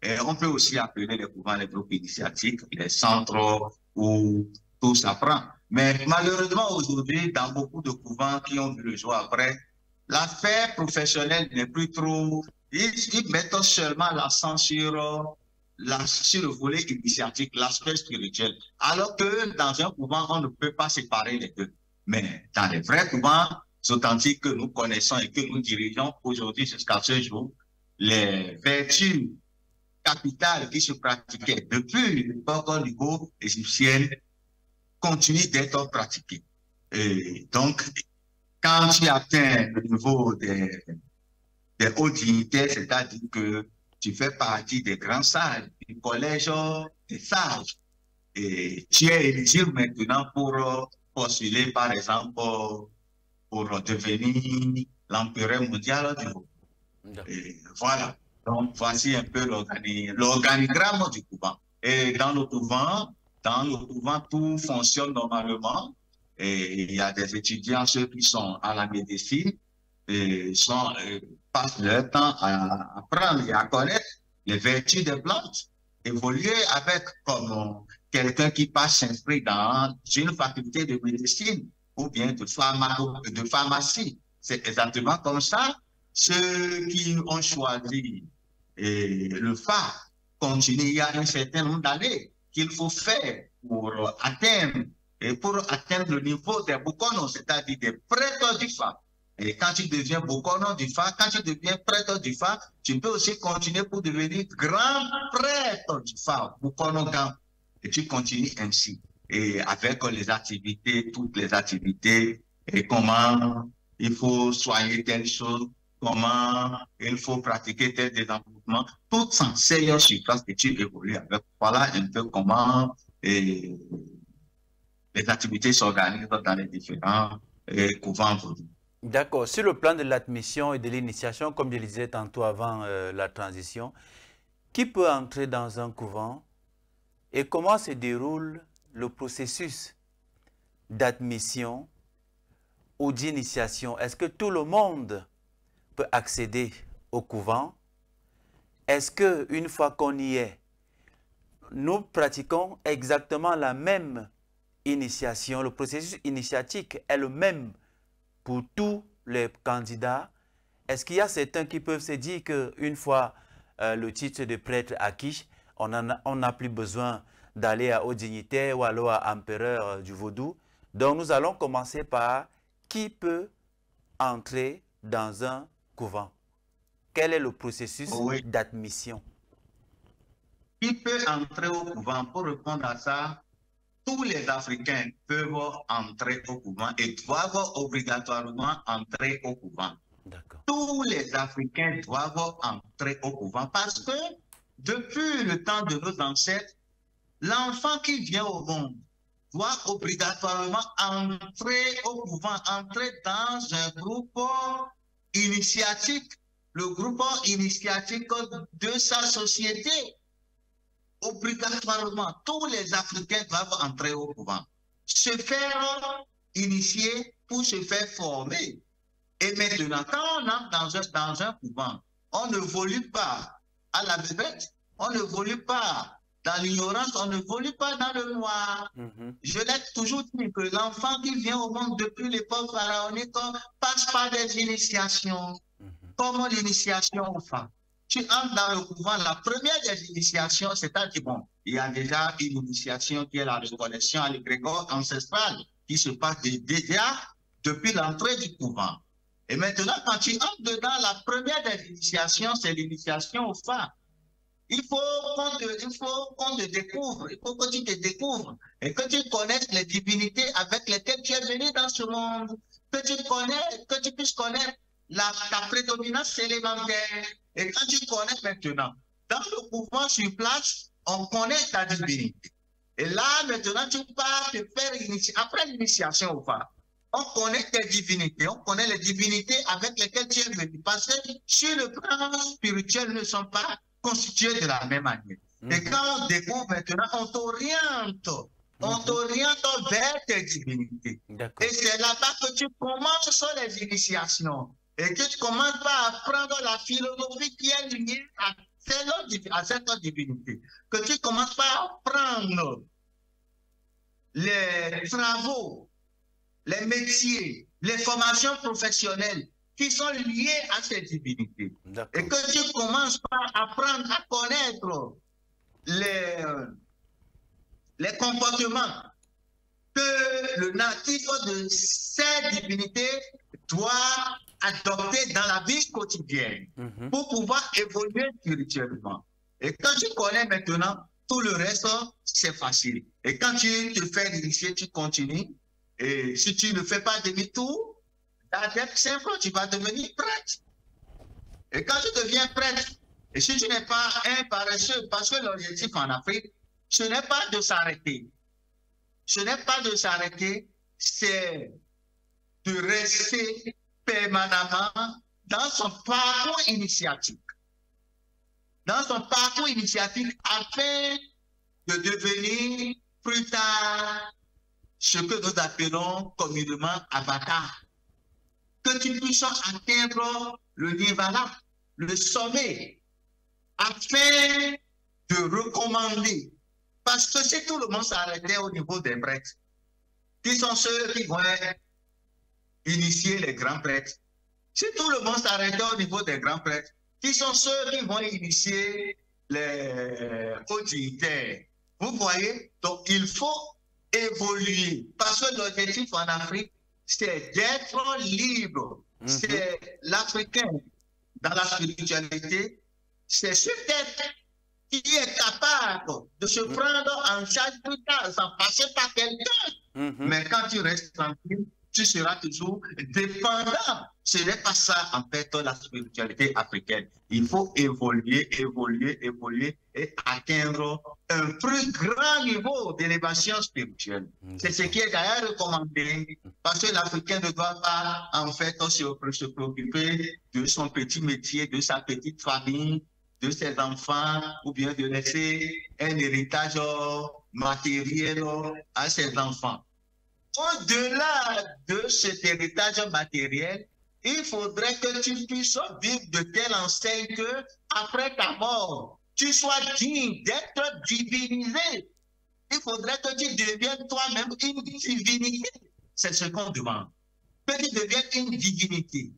Et on peut aussi appeler les couvents les groupes initiatiques, les centres où tout s'apprend. Mais malheureusement, aujourd'hui, dans beaucoup de couvents qui ont vu le jour après, l'affaire professionnelle n'est plus trop... Ils mettent seulement l'accent sur le volet initiatique, l'aspect spirituel. Alors que dans un couvent, on ne peut pas séparer les deux. Mais dans les vrais couvents authentiques que nous connaissons et que nous dirigeons aujourd'hui jusqu'à ce jour, les vertus capitales qui se pratiquaient depuis l'époque au niveau égyptien continuent d'être pratiquées. Et donc, quand tu atteins le niveau des hauts dignitaires, c'est-à-dire que tu fais partie des grands sages, du collège des sages, et tu es éligible maintenant pour postuler, par exemple, pour devenir l'empereur mondial du monde. Et voilà. Donc, voici un peu l'organigramme du couvent. Et dans le couvent, tout fonctionne normalement. Et il y a des étudiants, ceux qui sont à la médecine, et passent leur temps à apprendre et à connaître les vertus des plantes, évoluer avec comme quelqu'un qui passe s'inscrit dans une faculté de médecine ou bien de pharmacie. C'est exactement comme ça. Ceux qui ont choisi le phare continuent. Il y a un certain nombre d'années qu'il faut faire pour atteindre le niveau des Bokono, c'est-à-dire des prêtres du phare. Et quand tu deviens Bokono du phare, quand tu deviens prêtre du phare, tu peux aussi continuer pour devenir grand prêtre du phare, Bokono Gan. Et tu continues ainsi. Et avec les activités, toutes les activités, et comment il faut soigner telle chose, comment il faut pratiquer tel développement, tout s'enseigne sur place et tu évolues avec. Voilà un peu comment les activités s'organisent dans les différents couvents. D'accord. Sur le plan de l'admission et de l'initiation, comme je le disais tantôt avant la transition, qui peut entrer dans un couvent et comment se déroule le processus d'admission ou d'initiation? Est-ce que tout le monde peut accéder au couvent? Est-ce qu'une fois qu'on y est, nous pratiquons exactement la même initiation? Le processus initiatique est le même pour tous les candidats? Est-ce qu'il y a certains qui peuvent se dire qu'une fois le titre de prêtre acquis, on n'a plus besoin d'aller à haut dignitaire ou alors à empereur du vaudou? Donc nous allons commencer par qui peut entrer dans un couvent? Quel est le processus d'admission? Qui peut entrer au couvent? Pour répondre à ça, tous les Africains peuvent entrer au couvent et doivent obligatoirement entrer au couvent. Tous les Africains doivent entrer au couvent parce que depuis le temps de nos ancêtres, l'enfant qui vient au monde doit obligatoirement entrer au couvent, entrer dans un groupe initiatique, le groupe initiatique de sa société. Obligatoirement, tous les Africains doivent entrer au couvent, se faire initier pour se faire former. Et maintenant, quand on entre dans un couvent, on ne volue pas à la bébête, on ne volue pas dans l'ignorance, on ne volue pas dans le noir. Je l'ai toujours dit que l'enfant qui vient au monde depuis l'époque pharaonique passe par des initiations, comme l'initiation aux femmes. Tu entres dans le couvent, la première des initiations, c'est-à-dire, bon, il y a déjà une initiation qui est la reconnaissance à l'égrégore ancestral qui se passe déjà depuis l'entrée du couvent. Et maintenant, quand tu entres dedans, la première des initiations, c'est l'initiation aux femmes. Il faut qu'on te découvre, il faut que tu te découvres et que tu connaisses les divinités avec lesquelles tu es venu dans ce monde, que tu puisses connaître ta prédominance élémentaire. Et quand tu connais maintenant, dans le couvent sur place, on connaît ta divinité. Et là, maintenant, tu pars te faire initier. Après l'initiation aux femmes, on connaît tes divinités, on connaît les divinités avec lesquelles tu es venu. Parce que sur le plan spirituel, ne sont pas constitués de la même manière. Et quand on découvre maintenant, on t'oriente vers tes divinités. Et c'est là-bas que tu commences les initiations. Et que tu commences par apprendre la philosophie qui est liée à cette divinité. Que tu commences par apprendre les travaux, les métiers, les formations professionnelles qui sont liées à ces divinités. Et que tu commences par apprendre à connaître les comportements que le natif de ces divinités doit adopter dans la vie quotidienne pour pouvoir évoluer spirituellement. Et quand tu connais maintenant, tout le reste, c'est facile. Et quand tu te fais initier, tu continues. Et si tu ne fais pas demi-tour, simple, tu vas devenir prêtre. Et quand tu deviens prêtre, et si tu n'es pas un paresseux, parce que l'objectif en Afrique, ce n'est pas de s'arrêter. Ce n'est pas de s'arrêter, c'est de rester permanemment dans son parcours initiatique. Dans son parcours initiatique afin de devenir plus tard ce que nous appelons communément avatar. Que tu puisses atteindre le nirvana, le sommet, afin de recommander. Parce que si tout le monde s'arrêtait au niveau des prêtres, qui sont ceux qui vont initier les grands prêtres, si tout le monde s'arrêtait au niveau des grands prêtres, qui sont ceux qui vont initier les hauts dignitaires, vous voyez, donc il faut évoluer. Parce que l'objectif en Afrique, c'est d'être libre. C'est l'Africain dans la spiritualité, c'est ce être qui est capable de se prendre en charge plus tard sans passer par quelqu'un. Mais quand tu restes tranquille, tu seras toujours dépendant. Ce n'est pas ça, en fait, la spiritualité africaine. Il faut évoluer, évoluer, évoluer et atteindre un plus grand niveau d'élévation spirituelle. C'est ce qui est d'ailleurs recommandé, parce que l'Africain ne doit pas, en fait, se préoccuper de son petit métier, de sa petite famille, de ses enfants, ou bien de laisser un héritage matériel à ses enfants. Au-delà de cet héritage matériel, il faudrait que tu puisses vivre de telle enseigne que, après ta mort, tu sois digne d'être divinisé. Il faudrait que tu deviennes toi-même une divinité. C'est ce qu'on demande. Que tu deviennes une divinité.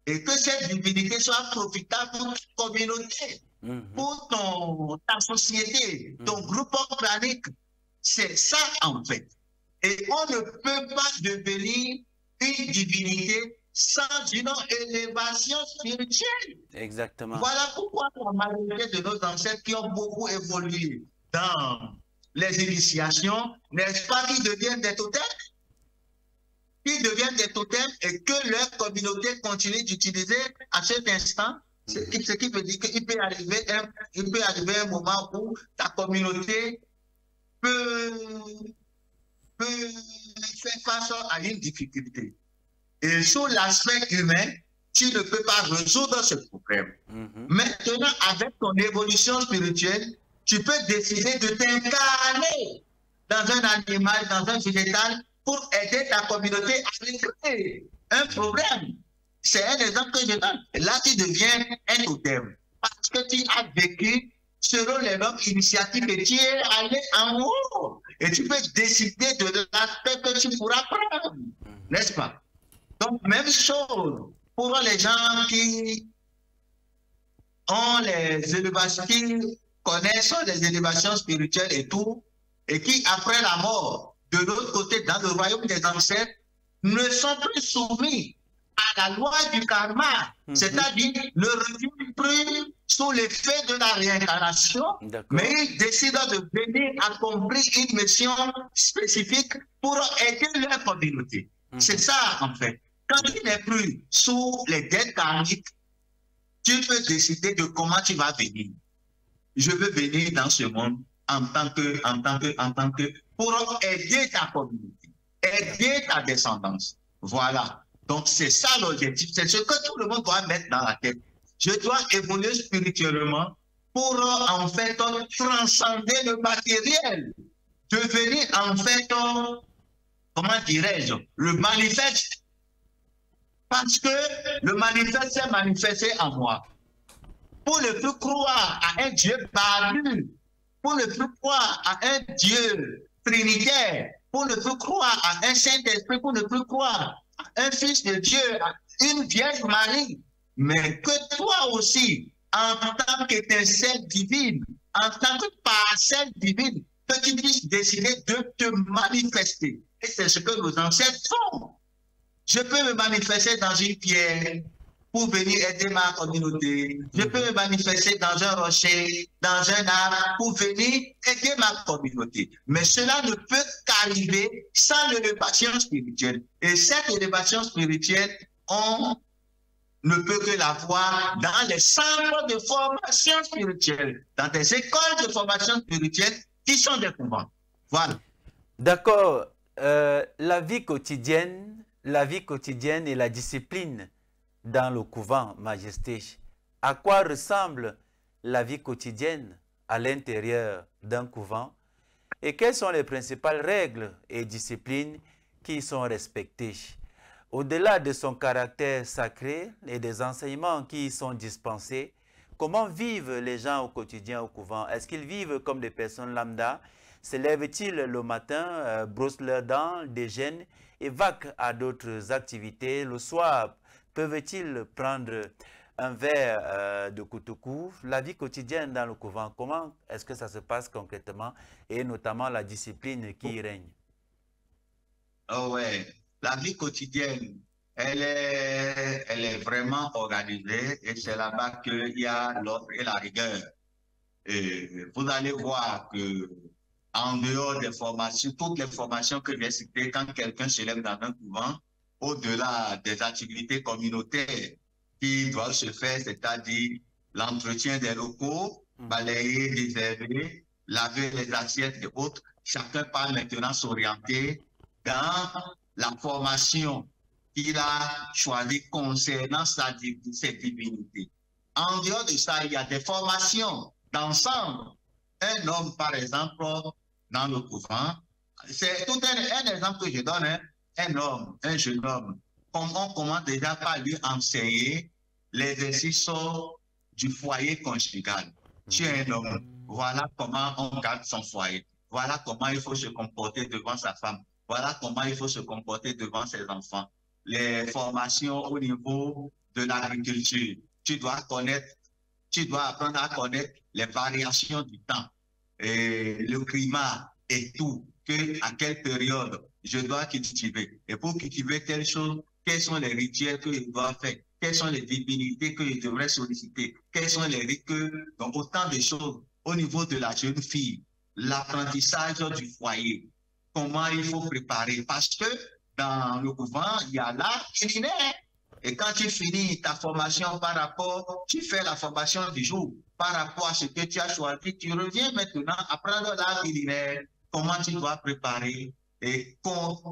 Et que cette divinité soit profitable pour ta communauté, pour ta société, ton groupe organique. C'est ça, en fait. Et on ne peut pas devenir une divinité sans une élévation spirituelle. Exactement. Voilà pourquoi la majorité de nos ancêtres qui ont beaucoup évolué dans les initiations, n'est-ce pas, qui deviennent des totems? Qui deviennent des totems et que leur communauté continue d'utiliser à cet instant, ce qui veut dire qu'il peut arriver un moment où ta communauté peut faire face à une difficulté. Et sur l'aspect humain, tu ne peux pas résoudre ce problème. Maintenant, avec ton évolution spirituelle, tu peux décider de t'incarner dans un animal, dans un végétal, pour aider ta communauté à régler un problème. C'est un exemple que je donne. Là, tu deviens un totem. Parce que tu as vécu selon les normes initiatives et tu es allé en haut. Et tu peux décider de l'aspect que tu pourras prendre. N'est-ce pas? Donc, même chose pour les gens qui ont les élévations, qui connaissent les élévations spirituelles et tout, et qui, après la mort, de l'autre côté, dans le royaume des ancêtres, ne sont plus soumis à la loi du karma, c'est-à-dire ne reviennent plus sous l'effet de la réincarnation, mais ils décident de venir accomplir une mission spécifique pour aider leur communauté. C'est ça, en fait. Quand tu n'es plus sous les dettes karmiques, tu peux décider de comment tu vas venir. Je veux venir dans ce monde en tant que, pour aider ta communauté, aider ta descendance. Voilà. Donc, c'est ça l'objectif. C'est ce que tout le monde doit mettre dans la tête. Je dois évoluer spirituellement pour, en fait, transcender le matériel. Devenir, en fait, comment dirais-je, le manifeste. Parce que le manifeste s'est manifesté en moi. Pour ne plus croire à un Dieu barbu, pour ne plus croire à un Dieu trinitaire, pour ne plus croire à un Saint-Esprit, pour ne plus croire à un Fils de Dieu, à une Vierge Marie, mais que toi aussi, en tant qu'étincelle divine, en tant que parcelle divine, que tu puisses décider de te manifester. Et c'est ce que nos ancêtres font. Je peux me manifester dans une pierre pour venir aider ma communauté. Je peux me manifester dans un rocher, dans un arbre, pour venir aider ma communauté. Mais cela ne peut qu'arriver sans l'élévation spirituelle. Et cette élévation spirituelle, on ne peut que la voir dans les centres de formation spirituelle, dans des écoles de formation spirituelle qui sont des couvents. Voilà. D'accord. La vie quotidienne et la discipline dans le couvent, Majesté. À quoi ressemble la vie quotidienne à l'intérieur d'un couvent et quelles sont les principales règles et disciplines qui sont respectées? Au-delà de son caractère sacré et des enseignements qui y sont dispensés, comment vivent les gens au quotidien au couvent? Est-ce qu'ils vivent comme des personnes lambda? Se lèvent-ils le matin, brossent leurs dents, déjeunent et vaquent à d'autres activités? Le soir, peuvent-ils prendre un verre de koutoukou? La vie quotidienne dans le couvent, comment est-ce que ça se passe concrètement et notamment la discipline qui y règne? Oh ouais, la vie quotidienne, elle est vraiment organisée et c'est là-bas qu'il y a l'ordre et la rigueur. Et vous allez voir que en dehors des formations, toutes les formations que j'ai citées, quand quelqu'un se lève dans un couvent, au-delà des activités communautaires qui doivent se faire, c'est-à-dire l'entretien des locaux, balayer, désherber, laver les assiettes et autres, chacun part maintenant s'orienter dans la formation qu'il a choisie concernant cette divinité. En dehors de ça, il y a des formations d'ensemble. Un homme, par exemple, dans le couvent, c'est tout un exemple que je donne, hein. Un homme, un jeune homme, on commence déjà par lui enseigner l'exercice du foyer conjugal. Tu es un homme, voilà comment on garde son foyer, voilà comment il faut se comporter devant sa femme, voilà comment il faut se comporter devant ses enfants. Les formations au niveau de l'agriculture, tu dois connaître, tu dois apprendre à connaître les variations du temps, et le climat et tout, à quelle période je dois cultiver. Et pour cultiver telle chose, quels sont les rituels que je dois faire, quelles sont les divinités que je devrais solliciter, quels sont les rites donc autant de choses au niveau de la jeune fille, l'apprentissage du foyer, comment il faut préparer, parce que dans le couvent, il y a l'art culinaire. Et quand tu finis ta formation par rapport, tu fais la formation du jour, par rapport à ce que tu as choisi, tu reviens maintenant apprendre l'art culinaire, comment tu dois préparer et dans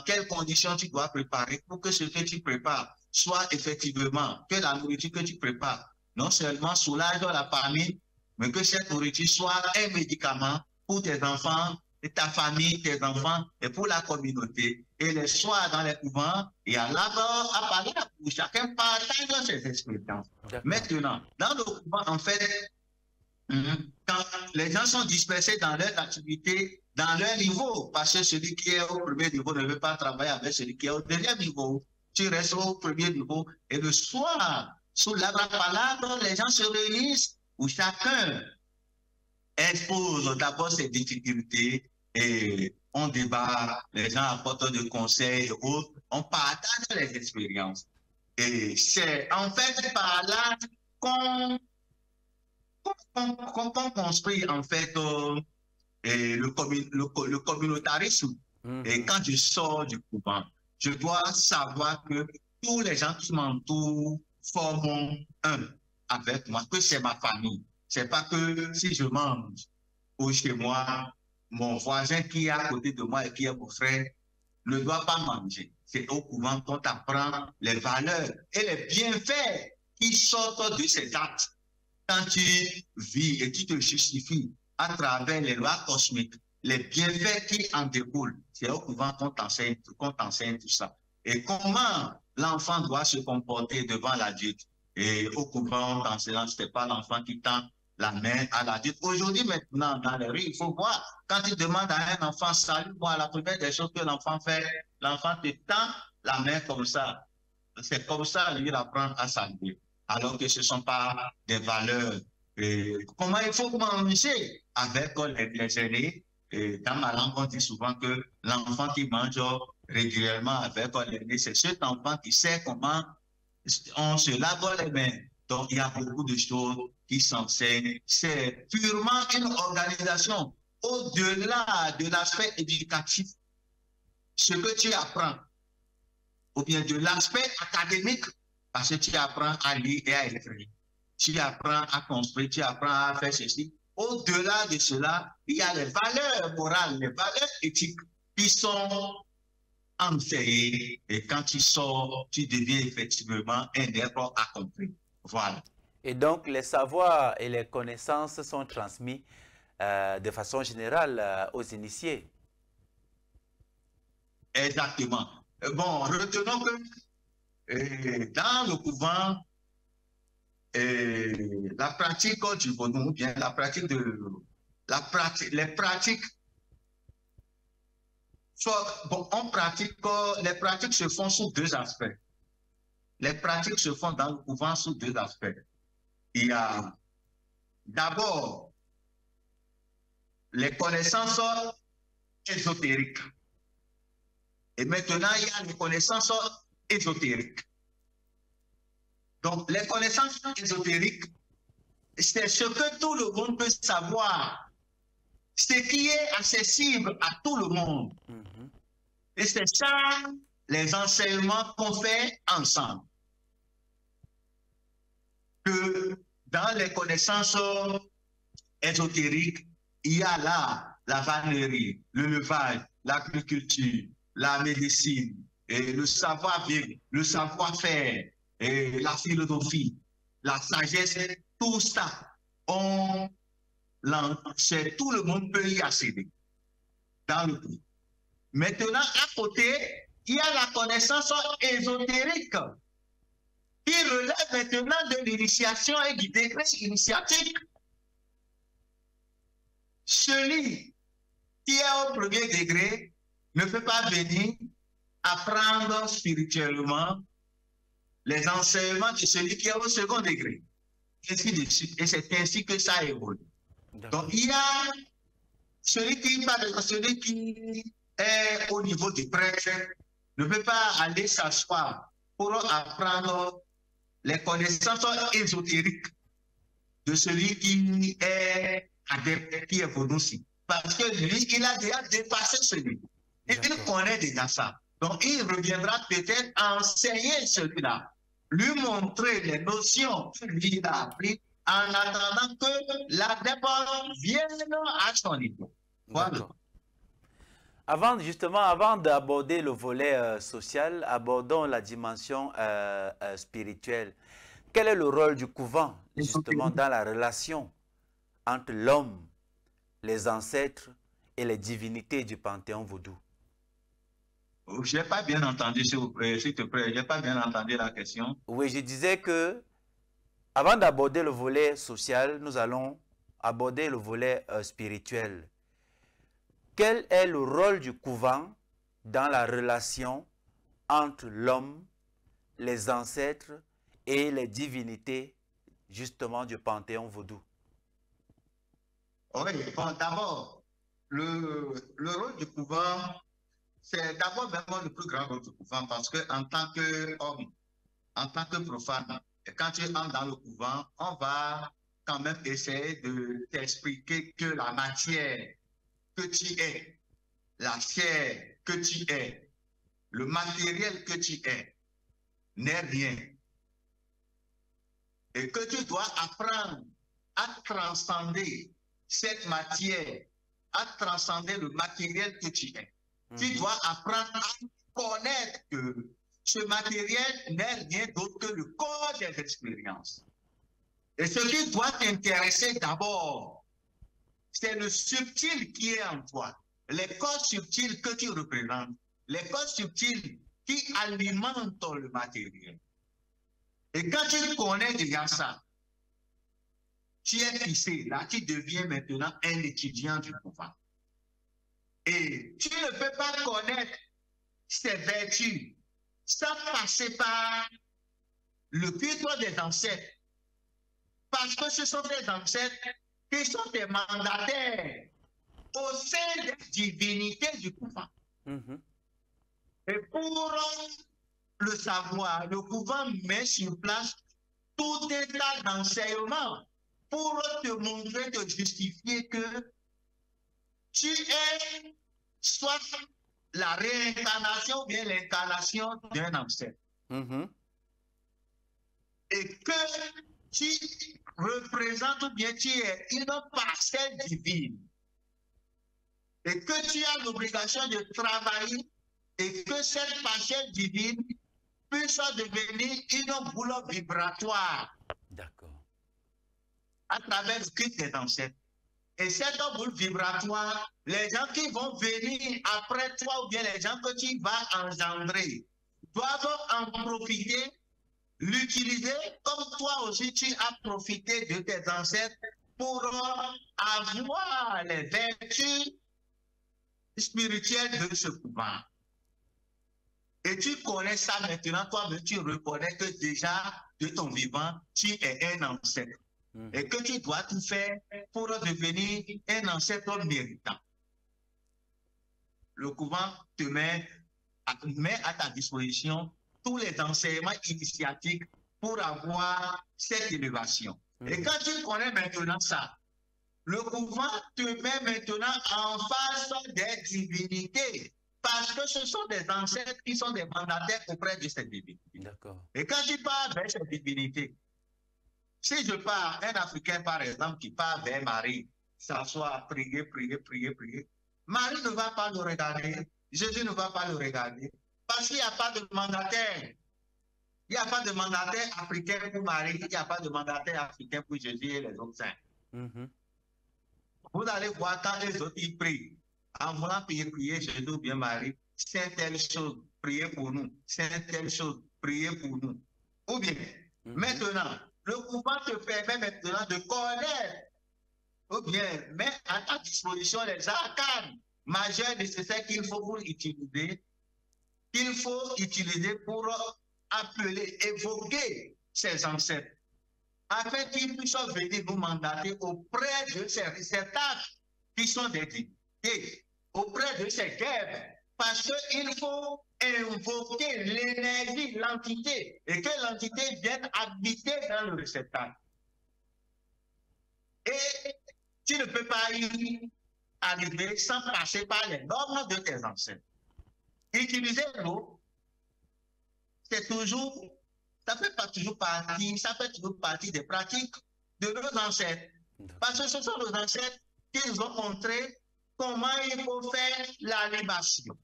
quelles conditions tu dois préparer pour que ce que tu prépares soit effectivement, que la nourriture que tu prépares non seulement soulage la famille, mais que cette nourriture soit un médicament pour tes enfants, et ta famille, tes enfants et pour la communauté. Et les soirs dans les couvents, il y a là-bas à parler pour chacun partage ses expériences. Maintenant, dans le couvent, en fait, quand les gens sont dispersés dans leurs activités, dans leur niveau, parce que celui qui est au premier niveau ne veut pas travailler avec celui qui est au deuxième niveau. Tu restes au premier niveau et le soir, sous la palabra, les gens se réunissent où chacun expose d'abord ses difficultés et on débat, les gens apportent des conseils et autres, on partage les expériences. Et c'est en fait par là qu'on construit en fait le communautarisme. Et quand je sors du couvent, je dois savoir que tous les gens qui m'entourent forment un avec moi, que c'est ma famille. C'est pas que si je mange ou chez moi, mon voisin qui est à côté de moi et qui est mon frère ne doit pas manger. C'est au couvent qu'on t'apprend les valeurs et les bienfaits qui sortent de ces actes. Quand tu vis et tu te justifies à travers les lois cosmiques, les bienfaits qui en découlent, c'est au couvent qu'on t'enseigne tout ça. Et comment l'enfant doit se comporter devant l'adulte. Et au couvent, dans ce n'est pas l'enfant qui tend la main à l'adulte. Aujourd'hui, maintenant, dans les rues, il faut voir, quand tu demandes à un enfant salut, moi, la première des choses que l'enfant fait, l'enfant te tend la main comme ça. C'est comme ça, lui, il apprend à saluer. Alors que ce ne sont pas des valeurs. Comment il faut manger avec les aînés. Dans ma langue, on dit souvent que l'enfant qui mange régulièrement avec les aînés, c'est cet enfant qui sait comment on se lave les mains. Donc, il y a beaucoup de choses qui s'enseignent. C'est purement une organisation. Au-delà de l'aspect éducatif, ce que tu apprends, ou bien de l'aspect académique, parce que tu apprends à lire et à écrire. Tu apprends à construire, tu apprends à faire ceci. Au-delà de cela, il y a les valeurs morales, les valeurs éthiques qui sont enseignées. Et quand tu sors, tu deviens effectivement un être accompli. Voilà. Et donc, les savoirs et les connaissances sont transmis de façon générale aux initiés. Exactement. Bon, retenons que dans le couvent, la pratique du vaudou, bien la pratique les pratiques, bon, les pratiques se font sous deux aspects. Les pratiques se font dans le couvent sous deux aspects. Il y a d'abord les connaissances ésotériques. Et maintenant, il y a les connaissances ésotériques. Donc, les connaissances ésotériques, c'est ce que tout le monde peut savoir ce qui est accessible à tout le monde. Et c'est ça, les enseignements qu'on fait ensemble. Que dans les connaissances ésotériques, il y a là la vannerie, le levage, l'agriculture, la médecine, et le savoir-vivre, le savoir-faire, et la philosophie, la sagesse, tout ça, tout le monde peut y accéder dans le pays. Maintenant, à côté, il y a la connaissance ésotérique qui relève maintenant de l'initiation et du décret initiatique. Celui qui est au premier degré ne peut pas venir apprendre spirituellement les enseignements de celui qui est au second degré. Ainsi de suite. Et c'est ainsi que ça évolue. Donc, il y a celui qui est au niveau du prêtre ne peut pas aller s'asseoir pour apprendre les connaissances ésotériques de celui qui est adepte, qui est venu. Parce que lui, il a déjà dépassé celui. Et il connaît déjà ça. Donc, il reviendra peut-être enseigner celui-là, lui montrer les notions que lui a appris en attendant que l'adepte vienne à son niveau. Voilà. Avant d'aborder le volet social, abordons la dimension spirituelle. Quel est le rôle du couvent, justement, dans la relation entre l'homme, les ancêtres et les divinités du panthéon vaudou? Je n'ai pas bien entendu, s'il te plaît. Je n'ai pas bien entendu la question. Oui, je disais que, avant d'aborder le volet social, nous allons aborder le volet spirituel. Quel est le rôle du couvent dans la relation entre l'homme, les ancêtres et les divinités, justement, du panthéon vaudou? Oui, bon, d'abord, le rôle du couvent, c'est d'abord vraiment le plus grand rôle du couvent parce qu'en tant qu'homme, en tant que profane, quand tu entres dans le couvent, on va quand même essayer de t'expliquer que la matière que tu es, la chair que tu es, le matériel que tu es, n'est rien. Et que tu dois apprendre à transcender cette matière, à transcender le matériel que tu es. Tu dois apprendre à connaître que ce matériel n'est rien d'autre que le corps des expériences. Et ce qui doit t'intéresser d'abord, c'est le subtil qui est en toi, les corps subtils que tu représentes, les corps subtils qui alimentent le matériel. Et quand tu connais déjà ça, tu es fixé, là tu deviens maintenant un étudiant du couvent. Et tu ne peux pas connaître ses vertus sans passer par le culte des ancêtres. Parce que ce sont des ancêtres qui sont des mandataires au sein des divinités du couvent. Et pour le savoir, le couvent met sur place tout état d'enseignement pour te montrer, te justifier que tu es soit la réincarnation ou bien l'incarnation d'un ancêtre. Et que tu représentes ou bien tu es une parcelle divine. Et que tu as l'obligation de travailler et que cette parcelle divine puisse devenir une boule vibratoire. D'accord. À travers le culte des ancêtres. Et cette boule vibratoire, les gens qui vont venir après toi ou bien les gens que tu vas engendrer doivent en profiter, l'utiliser comme toi aussi tu as profité de tes ancêtres pour avoir les vertus spirituelles de ce couvent. Et tu connais ça maintenant, toi-même tu reconnais que déjà de ton vivant, tu es un ancêtre. Et que tu dois tout faire pour devenir un ancêtre méritant. Le couvent te met à ta disposition tous les enseignements initiatiques pour avoir cette élévation. Et quand tu connais maintenant ça, le couvent te met maintenant en face des divinités. Parce que ce sont des ancêtres qui sont des mandataires auprès de ces divinités. D'accord. Et quand tu pars vers ces divinités, si je pars, un Africain par exemple, qui part vers Marie, s'assoit, prier, prier, prier, prier, Marie ne va pas le regarder, Jésus ne va pas le regarder, parce qu'il n'y a pas de mandataire. Il n'y a pas de mandataire africain pour Marie, il n'y a pas de mandataire africain pour Jésus et les autres saints. Vous allez voir quand les autres ils prient, en voulant prier Jésus ou bien Marie, c'est telle chose, priez pour nous, c'est telle chose, priez pour nous. Ou bien, maintenant, le couvent te permet maintenant de connaître, ou bien, mettre à ta disposition les arcanes majeures nécessaires qu'il faut utiliser pour appeler, évoquer ses ancêtres, afin qu'ils puissent venir nous mandater auprès de ces tâches qui sont des divinités, auprès de ces guerres, parce qu'il faut invoquer l'énergie, l'entité, et que l'entité vienne habiter dans le réceptacle. Et tu ne peux pas y arriver sans passer par les normes de tes ancêtres. Utiliser l'eau, c'est toujours, ça fait toujours partie des pratiques de nos ancêtres. Parce que ce sont nos ancêtres qui nous ont montré comment il faut faire la libation.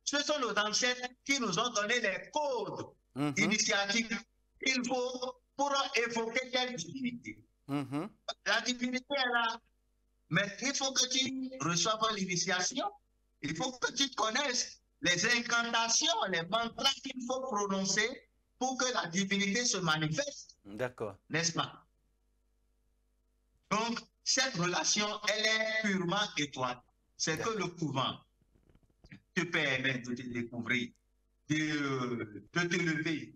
Ce sont nos ancêtres qui nous ont donné les codes initiatiques qu'il faut pour évoquer quelle divinité. La divinité est là, mais il faut que tu reçoives l'initiation, il faut que tu connaisses les incantations, les mantras qu'il faut prononcer pour que la divinité se manifeste. D'accord. N'est-ce pas? Donc, cette relation, elle est purement étroite. C'est que le couvent te permet de te découvrir, de te lever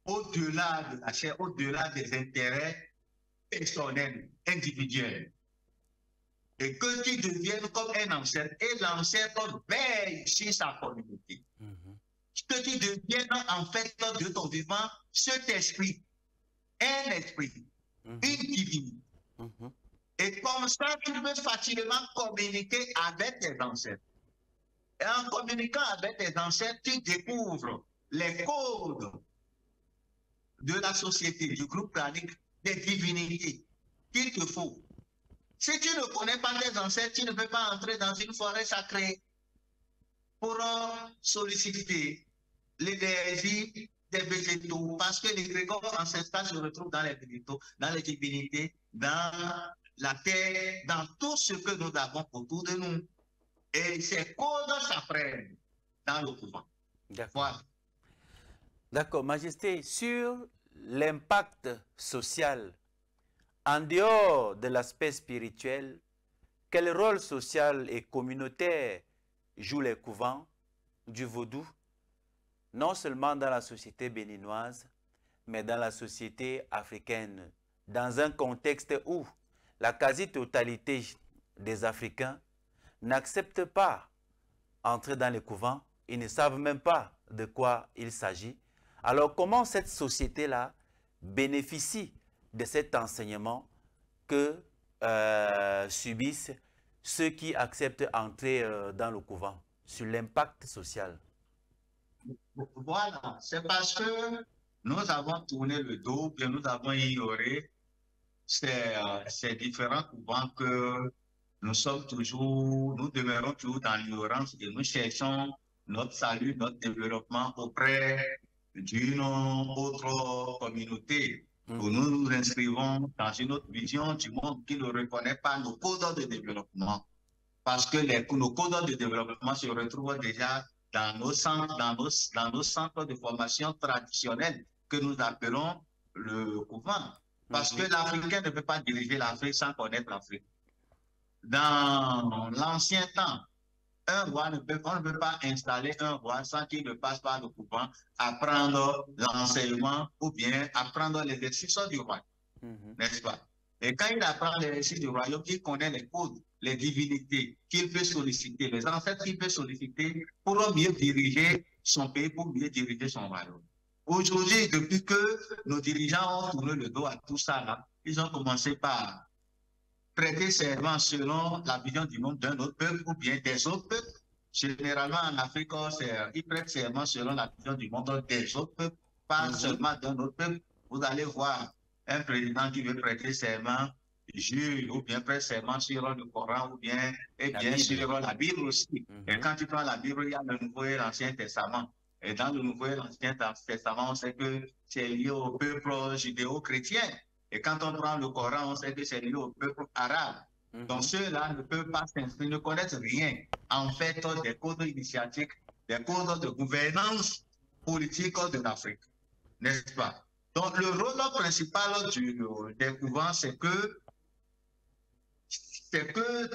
au-delà de la chair, au-delà des intérêts personnels, individuels. Et que tu deviennes comme un ancêtre, et l'ancêtre veille sur sa communauté. Que tu deviennes en fait de ton vivant cet esprit, un esprit, une divinité. Et comme ça, tu peux facilement communiquer avec tes ancêtres. Et en communiquant avec tes ancêtres, tu découvres les codes de la société, du groupe pranique, des divinités qu'il te faut. Si tu ne connais pas tes ancêtres, tu ne peux pas entrer dans une forêt sacrée pour solliciter l'énergie des végétaux, parce que les grégores ancestrales se retrouvent dans les végétaux, dans les divinités, dans la terre, dans tout ce que nous avons autour de nous. Et ces codes s'apprennent dans le couvent. D'accord. Voilà. D'accord, Majesté, sur l'impact social, en dehors de l'aspect spirituel, quel rôle social et communautaire jouent les couvents du vaudou, non seulement dans la société béninoise, mais dans la société africaine, dans un contexte où la quasi-totalité des Africains n'acceptent pas entrer dans les couvents, ils ne savent même pas de quoi il s'agit. Alors comment cette société-là bénéficie de cet enseignement que subissent ceux qui acceptent d'entrer dans le couvent, sur l'impact social? Voilà, c'est parce que nous avons tourné le dos, que nous avons ignoré ces différents couvents que nous demeurons toujours dans l'ignorance et nous cherchons notre salut, notre développement auprès d'une autre communauté. Où nous nous inscrivons dans une autre vision du monde qui ne reconnaît pas nos codes de développement. Parce que nos codes de développement se retrouvent déjà dans nos centres de formation traditionnels que nous appelons le couvent. Parce que l'Africain ne peut pas diriger l'Afrique sans connaître l'Afrique. Dans l'ancien temps, on ne peut pas installer un roi sans qu'il ne passe par le couvent, apprendre l'enseignement ou bien apprendre l'exercice du royaume, n'est-ce pas? Et quand il apprend l'exercice du royaume, il connaît les codes, les divinités qu'il peut solliciter, les ancêtres qu'il peut solliciter pour mieux diriger son pays, pour mieux diriger son royaume. Aujourd'hui, depuis que nos dirigeants ont tourné le dos à tout ça, là, ils ont commencé par prêter serment selon la vision du monde d'un autre peuple ou bien des autres peuples. Généralement, en Afrique, ils prêtent serment selon la vision du monde des autres peuples, pas seulement d'un autre peuple. Vous allez voir un président qui veut prêter serment, jure ou bien prête serment sur le Coran ou bien, et bien sur la Bible aussi. Et quand tu prends la Bible, il y a le Nouveau et l'Ancien Testament. Et dans le Nouveau et l'Ancien Testament, on sait que c'est lié au peuple judéo-chrétien. Et quand on prend le Coran, on sait que c'est lié au peuple arabe. Donc ceux-là ne peuvent pas s'inscrire, ne connaissent rien en fait des codes initiatiques, des codes de gouvernance politique de l'Afrique, n'est-ce pas? Donc le rôle principal des couvents, c'est que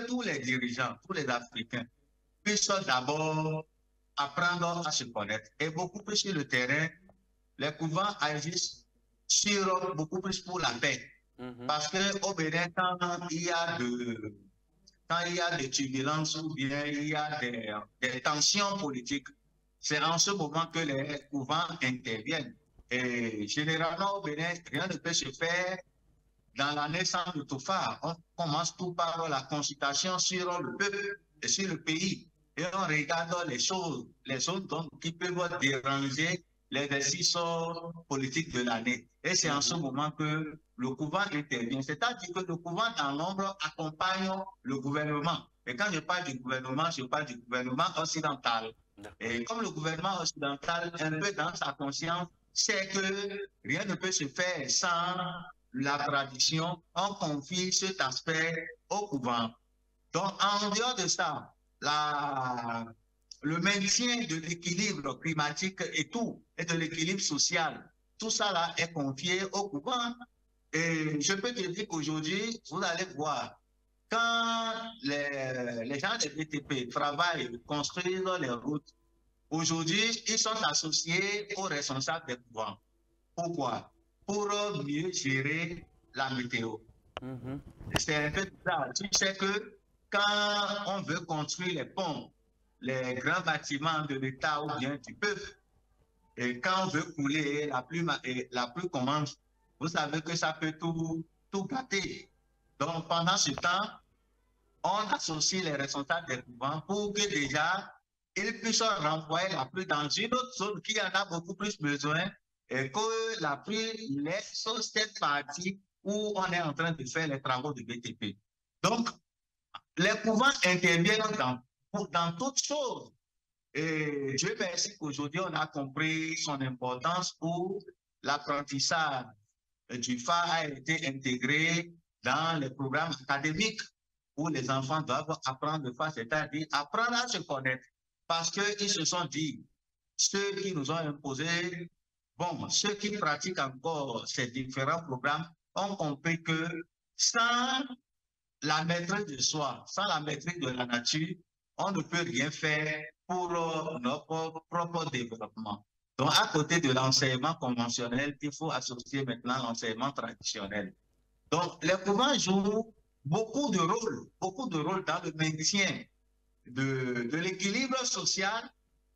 tous les dirigeants, tous les Africains puissent d'abord apprendre à se connaître. Et beaucoup plus sur le terrain, les couvents agissent sur beaucoup plus pour la paix. Parce qu'au Bénin, quand il y a des turbulences ou bien il y a des tensions politiques, c'est en ce moment que les couvents interviennent. Et généralement, au Bénin, rien ne peut se faire dans la naissance de Tofa. On commence tout par la consultation sur le peuple et sur le pays. Et on regarde les choses, les zones qui peuvent déranger l'exercice politique de l'année. Et c'est en ce moment que le couvent intervient. C'est-à-dire que le couvent dans l'ombre accompagne le gouvernement. Et quand je parle du gouvernement occidental. Et comme le gouvernement occidental, un peu dans sa conscience, c'est que rien ne peut se faire sans la tradition. On confie cet aspect au couvent. Donc, en dehors de ça, le maintien de l'équilibre climatique et de l'équilibre social, tout ça là est confié au couvent. Et je peux te dire qu'aujourd'hui, vous allez voir, quand les gens des BTP travaillent, construisent les routes, aujourd'hui, ils sont associés aux responsables des couvents. Pourquoi? Pour mieux gérer la météo. C'est un peu ça. Tu sais que quand on veut construire les ponts, les grands bâtiments de l'État ou bien du peuple, et quand on veut couler la pluie commence, vous savez que ça peut tout gâter. Donc pendant ce temps, on associe les responsables des couvents pour que déjà ils puissent renvoyer la pluie dans une autre zone qui en a beaucoup plus besoin et que la pluie laisse cette partie où on est en train de faire les travaux de BTP. Donc, les couvents interviennent dans toutes choses. Et Dieu merci qu'aujourd'hui, on a compris son importance où l'apprentissage du phare a été intégré dans les programmes académiques où les enfants doivent apprendre le phare, c'est-à-dire apprendre à se connaître. Parce qu'ils se sont dit, ceux qui nous ont imposé, bon, ceux qui pratiquent encore ces différents programmes ont compris que sans la maîtrise de soi, sans la maîtrise de la nature, on ne peut rien faire pour notre propre développement. Donc, à côté de l'enseignement conventionnel, il faut associer maintenant l'enseignement traditionnel. Donc, les couvents jouent beaucoup de rôles dans le maintien de l'équilibre social,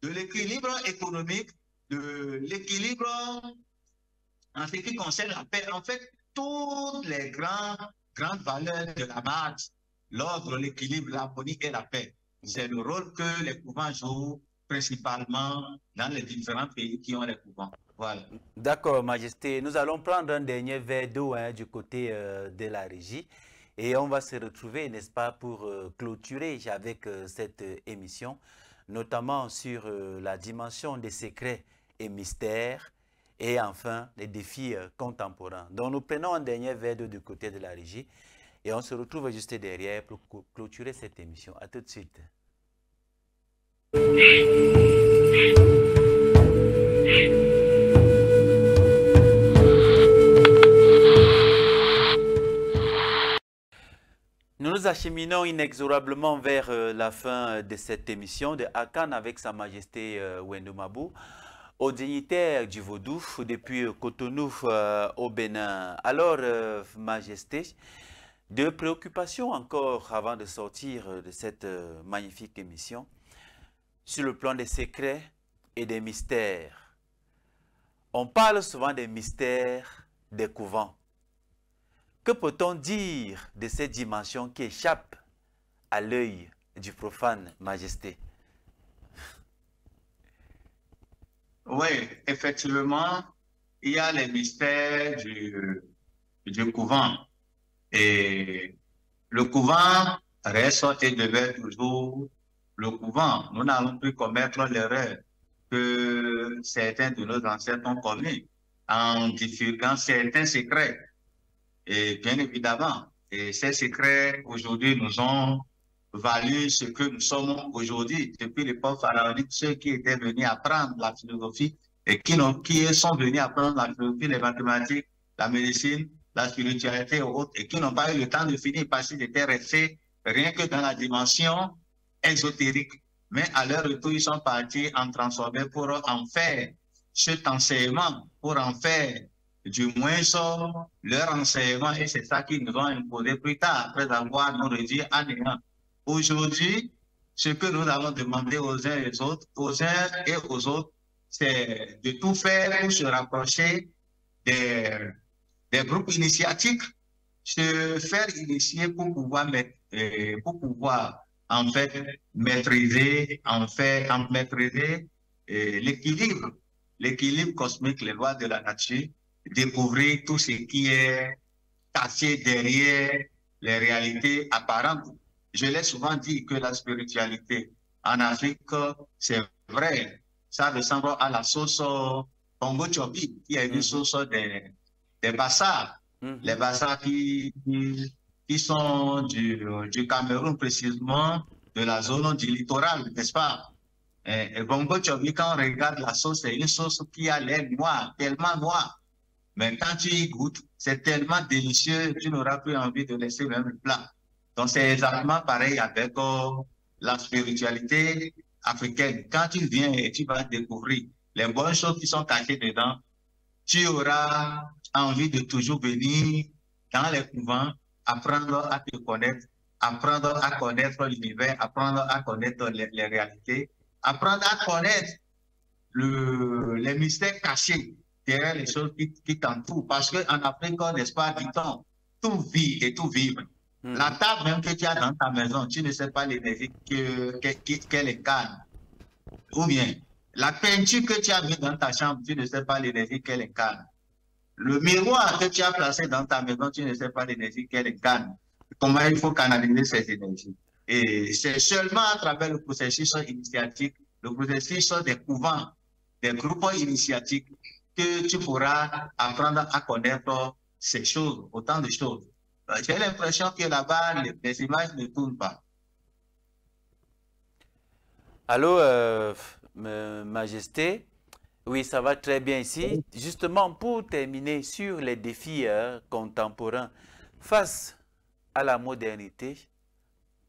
de l'équilibre économique, de l'équilibre en ce qui concerne la paix. En fait, toutes les grandes valeurs de la marche, l'ordre, l'équilibre, l'harmonie et la paix. C'est le rôle que les couvents jouent principalement dans les différents pays qui ont les couvents. Voilà. D'accord, Majesté. Nous allons prendre un dernier verre d'eau du côté de la régie et on va se retrouver, n'est-ce pas, pour clôturer avec cette émission, notamment sur la dimension des secrets et mystères et enfin les défis contemporains. Donc nous prenons un dernier verre d'eau du côté de la régie et on se retrouve juste derrière pour clôturer cette émission. À tout de suite. Nous nous acheminons inexorablement vers la fin de cette émission de Akan avec Sa Majesté Wendo Mabou, aux dignitaires du Vaudou depuis Cotonou au Bénin. Alors, Majesté, deux préoccupations encore avant de sortir de cette magnifique émission sur le plan des secrets et des mystères. On parle souvent des mystères des couvents. Que peut-on dire de cette dimension qui échappe à l'œil du profane, Majesté? Oui, effectivement, il y a les mystères du couvent. Et le couvent reste et demeure toujours le couvent. Nous n'allons plus commettre l'erreur que certains de nos ancêtres ont commis en divulguant certains secrets. Et bien évidemment, et ces secrets aujourd'hui nous ont valu ce que nous sommes aujourd'hui. Depuis l'époque pharaonique, ceux qui étaient venus apprendre la philosophie et qui sont venus apprendre la philosophie, les mathématiques, la médecine, la spiritualité et autres, et qui n'ont pas eu le temps de finir parce qu'ils étaient restés rien que dans la dimension ésotérique. Mais à leur retour, ils sont partis en transformer pour en faire cet enseignement, pour en faire du moins leur enseignement, et c'est ça qu'ils nous ont imposé plus tard, après avoir nous réduit à néant. Aujourd'hui, ce que nous allons demander aux uns et aux autres, c'est de tout faire pour se rapprocher des groupes initiatiques, se faire initier pour pouvoir en fait maîtriser l'équilibre cosmique, les lois de la nature, découvrir tout ce qui est caché derrière les réalités apparentes. Je l'ai souvent dit que la spiritualité en Afrique, c'est vrai, ça ressemble à la sauce Congo Chobi, qui est une sauce des Bassas. Les Bassas qui sont du Cameroun précisément, de la zone du littoral, n'est-ce pas? Et Bongo Chobi, quand on regarde la sauce, c'est une sauce qui a l'air noire, tellement noire. Mais quand tu y goûtes, c'est tellement délicieux, tu n'auras plus envie de laisser même le plat. Donc c'est exactement pareil avec la spiritualité africaine. Quand tu viens et tu vas découvrir les bonnes choses qui sont cachées dedans, tu auras envie de toujours venir dans les couvents, apprendre à te connaître, apprendre à connaître l'univers, apprendre à connaître les réalités, apprendre à connaître les mystères cachés derrière les choses qui t'entourent. Parce qu'en Afrique, n'est-ce pas, dit-on, tout vit et tout vibre. La table même que tu as dans ta maison, tu ne sais pas l'énergie qu'elle incarne. Ou bien, la peinture que tu as mis dans ta chambre, tu ne sais pas l'énergie qu'elle incarne. Le miroir que tu as placé dans ta maison, tu ne sais pas l'énergie qu'elle incarne. Comment il faut canaliser ces énergies. Et c'est seulement à travers le processus initiatique, le processus des couvents, des groupes initiatiques, que tu pourras apprendre à connaître ces choses, autant de choses. J'ai l'impression que là-bas, les images ne tournent pas. Allô, Majesté? Oui, ça va très bien ici. Justement, pour terminer sur les défis contemporains face à la modernité,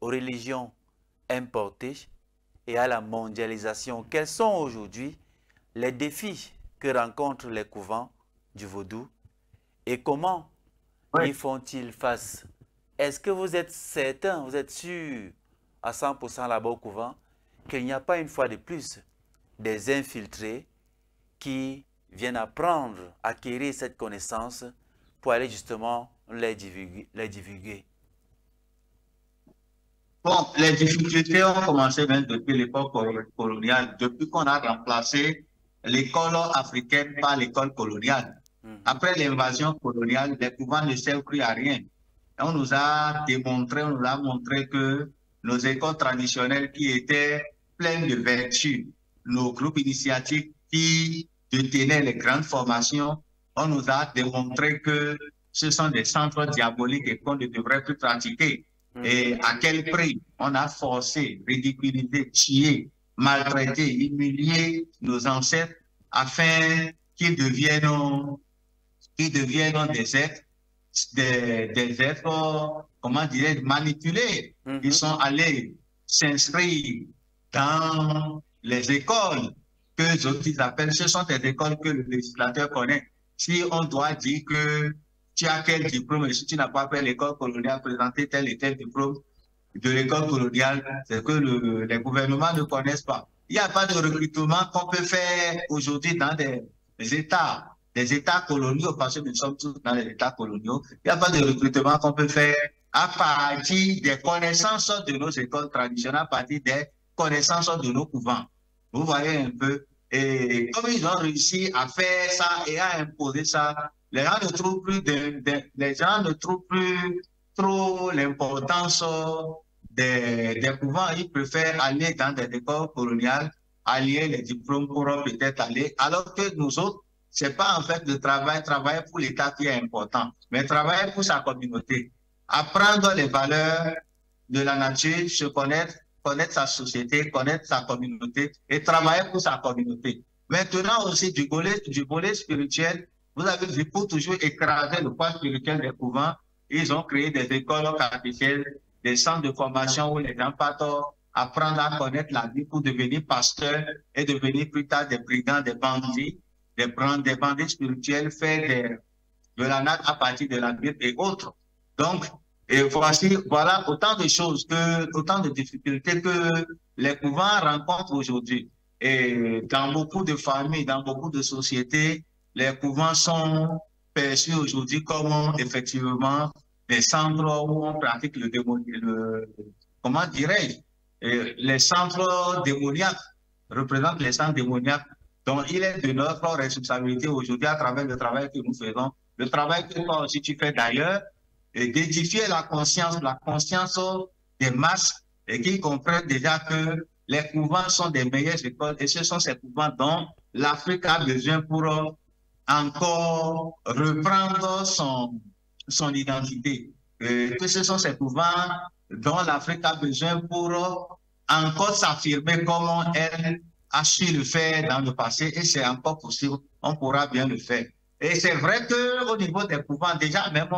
aux religions importées et à la mondialisation, quels sont aujourd'hui les défis que rencontrent les couvents du vaudou et comment y font-ils face? Est-ce que vous êtes certain, vous êtes sûr à 100% là-bas au couvent qu'il n'y a pas une fois de plus des infiltrés qui viennent apprendre, acquérir cette connaissance pour aller justement les divulguer? Bon, les difficultés ont commencé même depuis l'époque coloniale, depuis qu'on a remplacé l'école africaine par l'école coloniale. Après l'invasion coloniale, les couvents ne servent plus à rien. On nous a démontré, on nous a montré que nos écoles traditionnelles qui étaient pleines de vertus, nos groupes initiatiques qui détenaient les grandes formations, on nous a démontré que ce sont des centres diaboliques et qu'on ne devrait plus pratiquer. Et à quel prix on a forcé, ridiculisé, tué, maltraité, humilié nos ancêtres afin qu'ils deviennent des êtres, comment dirais-je, manipulés. Ils sont allés s'inscrire dans les écoles que les autres appellent, ce sont des écoles que le législateur connaît. Si on doit dire que tu as quel diplôme et si tu n'as pas fait l'école coloniale, présenter tel et tel diplôme de l'école coloniale, c'est que les gouvernements ne connaissent pas. Il n'y a pas de recrutement qu'on peut faire aujourd'hui dans des États des États coloniaux, parce que nous sommes tous dans les États coloniaux. Il n'y a pas de recrutement qu'on peut faire à partir des connaissances de nos écoles traditionnelles, à partir des connaissances de nos couvents. Vous voyez un peu. Et comme ils ont réussi à faire ça et à imposer ça, les gens ne trouvent plus, les gens ne trouvent plus trop l'importance des couvents. Ils préfèrent aller dans des écoles coloniales, allier les diplômes pour peut-être aller, alors que nous autres, c'est pas en fait le travail pour l'État qui est important, mais travailler pour sa communauté. Apprendre les valeurs de la nature, se connaître sa société, connaître sa communauté et travailler pour sa communauté. Maintenant aussi, du volet spirituel, vous avez vu, pour toujours écraser le poids spirituel des couvents, ils ont créé des écoles catéchèses, des centres de formation où les gens partent apprendre à connaître la vie pour devenir pasteurs et devenir plus tard des brigands, des bandits, des bandits spirituels, faire de la natte à partir de la Bible et autres. Donc, et voilà autant de choses, autant de difficultés que les couvents rencontrent aujourd'hui. Et dans beaucoup de familles, dans beaucoup de sociétés, les couvents sont perçus aujourd'hui comme effectivement des centres où on pratique comment dirais-je, les centres démoniaques représentent les centres démoniaques. Donc, il est de notre responsabilité aujourd'hui à travers le travail que nous faisons, le travail que toi aussi tu fais d'ailleurs, d'édifier la conscience des masses et qui comprennent déjà que les couvents sont des meilleures écoles et ce sont ces couvents dont l'Afrique a besoin pour encore reprendre son identité. Que ce sont ces couvents dont l'Afrique a besoin pour encore s'affirmer comme elle a su le faire dans le passé et c'est encore possible, on pourra bien le faire. Et c'est vrai qu'au niveau des couvents, déjà même,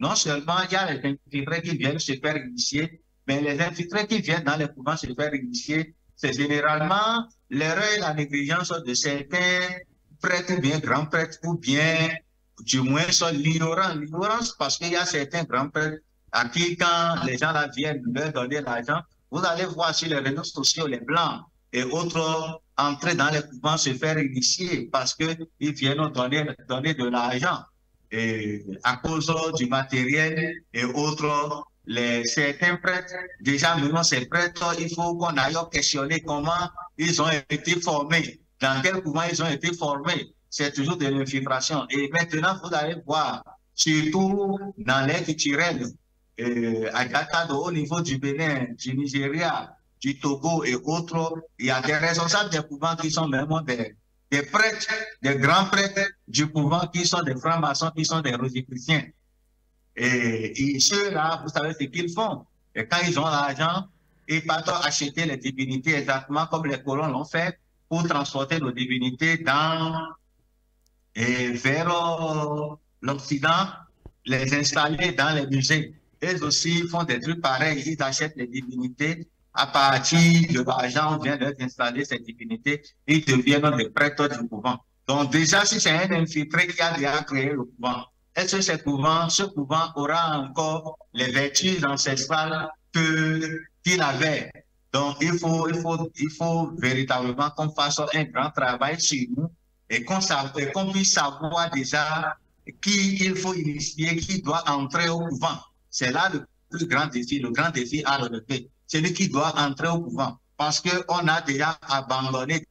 non seulement il y a les infiltrés qui viennent se faire initier, mais les infiltrés qui viennent dans les couvents se faire initier, c'est généralement l'erreur et la négligence de certains prêtres ou bien grands prêtres ou bien du moins l'ignorance parce qu'il y a certains grands prêtres à qui quand les gens là viennent leur donner l'argent, vous allez voir sur les réseaux sociaux les blancs et autres entrer dans les couvents se faire initier parce qu'ils viennent donner de l'argent et à cause du matériel et autres. Certains prêtres, déjà maintenant ces prêtres, il faut qu'on aille questionner comment ils ont été formés, dans quel couvent ils ont été formés. C'est toujours de l'infiltration. Et maintenant, vous allez voir, surtout dans l'air culturel, à Gatado, au niveau du Bénin, du Nigeria, du Togo et autres, il y a des responsables des couvents qui sont vraiment des prêtres, des grands prêtres du couvent qui sont des francs-maçons, qui sont des rosicruciens. Et ceux-là, vous savez ce qu'ils font. Et quand ils ont l'argent, ils partent acheter les divinités exactement comme les colons l'ont fait pour transporter nos divinités vers l'Occident, les installer dans les musées. Eux aussi font des trucs pareils. Ils achètent les divinités. À partir de l'argent, on vient d'installer ces divinités. Ils deviennent des prêtres du couvent. Donc déjà, si c'est un infiltré qui a déjà créé le couvent, est-ce que ce couvent aura encore les vertus ancestrales qu'il avait? Donc, il faut véritablement qu'on fasse un grand travail sur nous et qu'on puisse savoir déjà qui il faut initier, qui doit entrer au couvent. C'est là le plus grand défi, le grand défi à relever. C'est lui qui doit entrer au couvent parce qu'on a déjà abandonné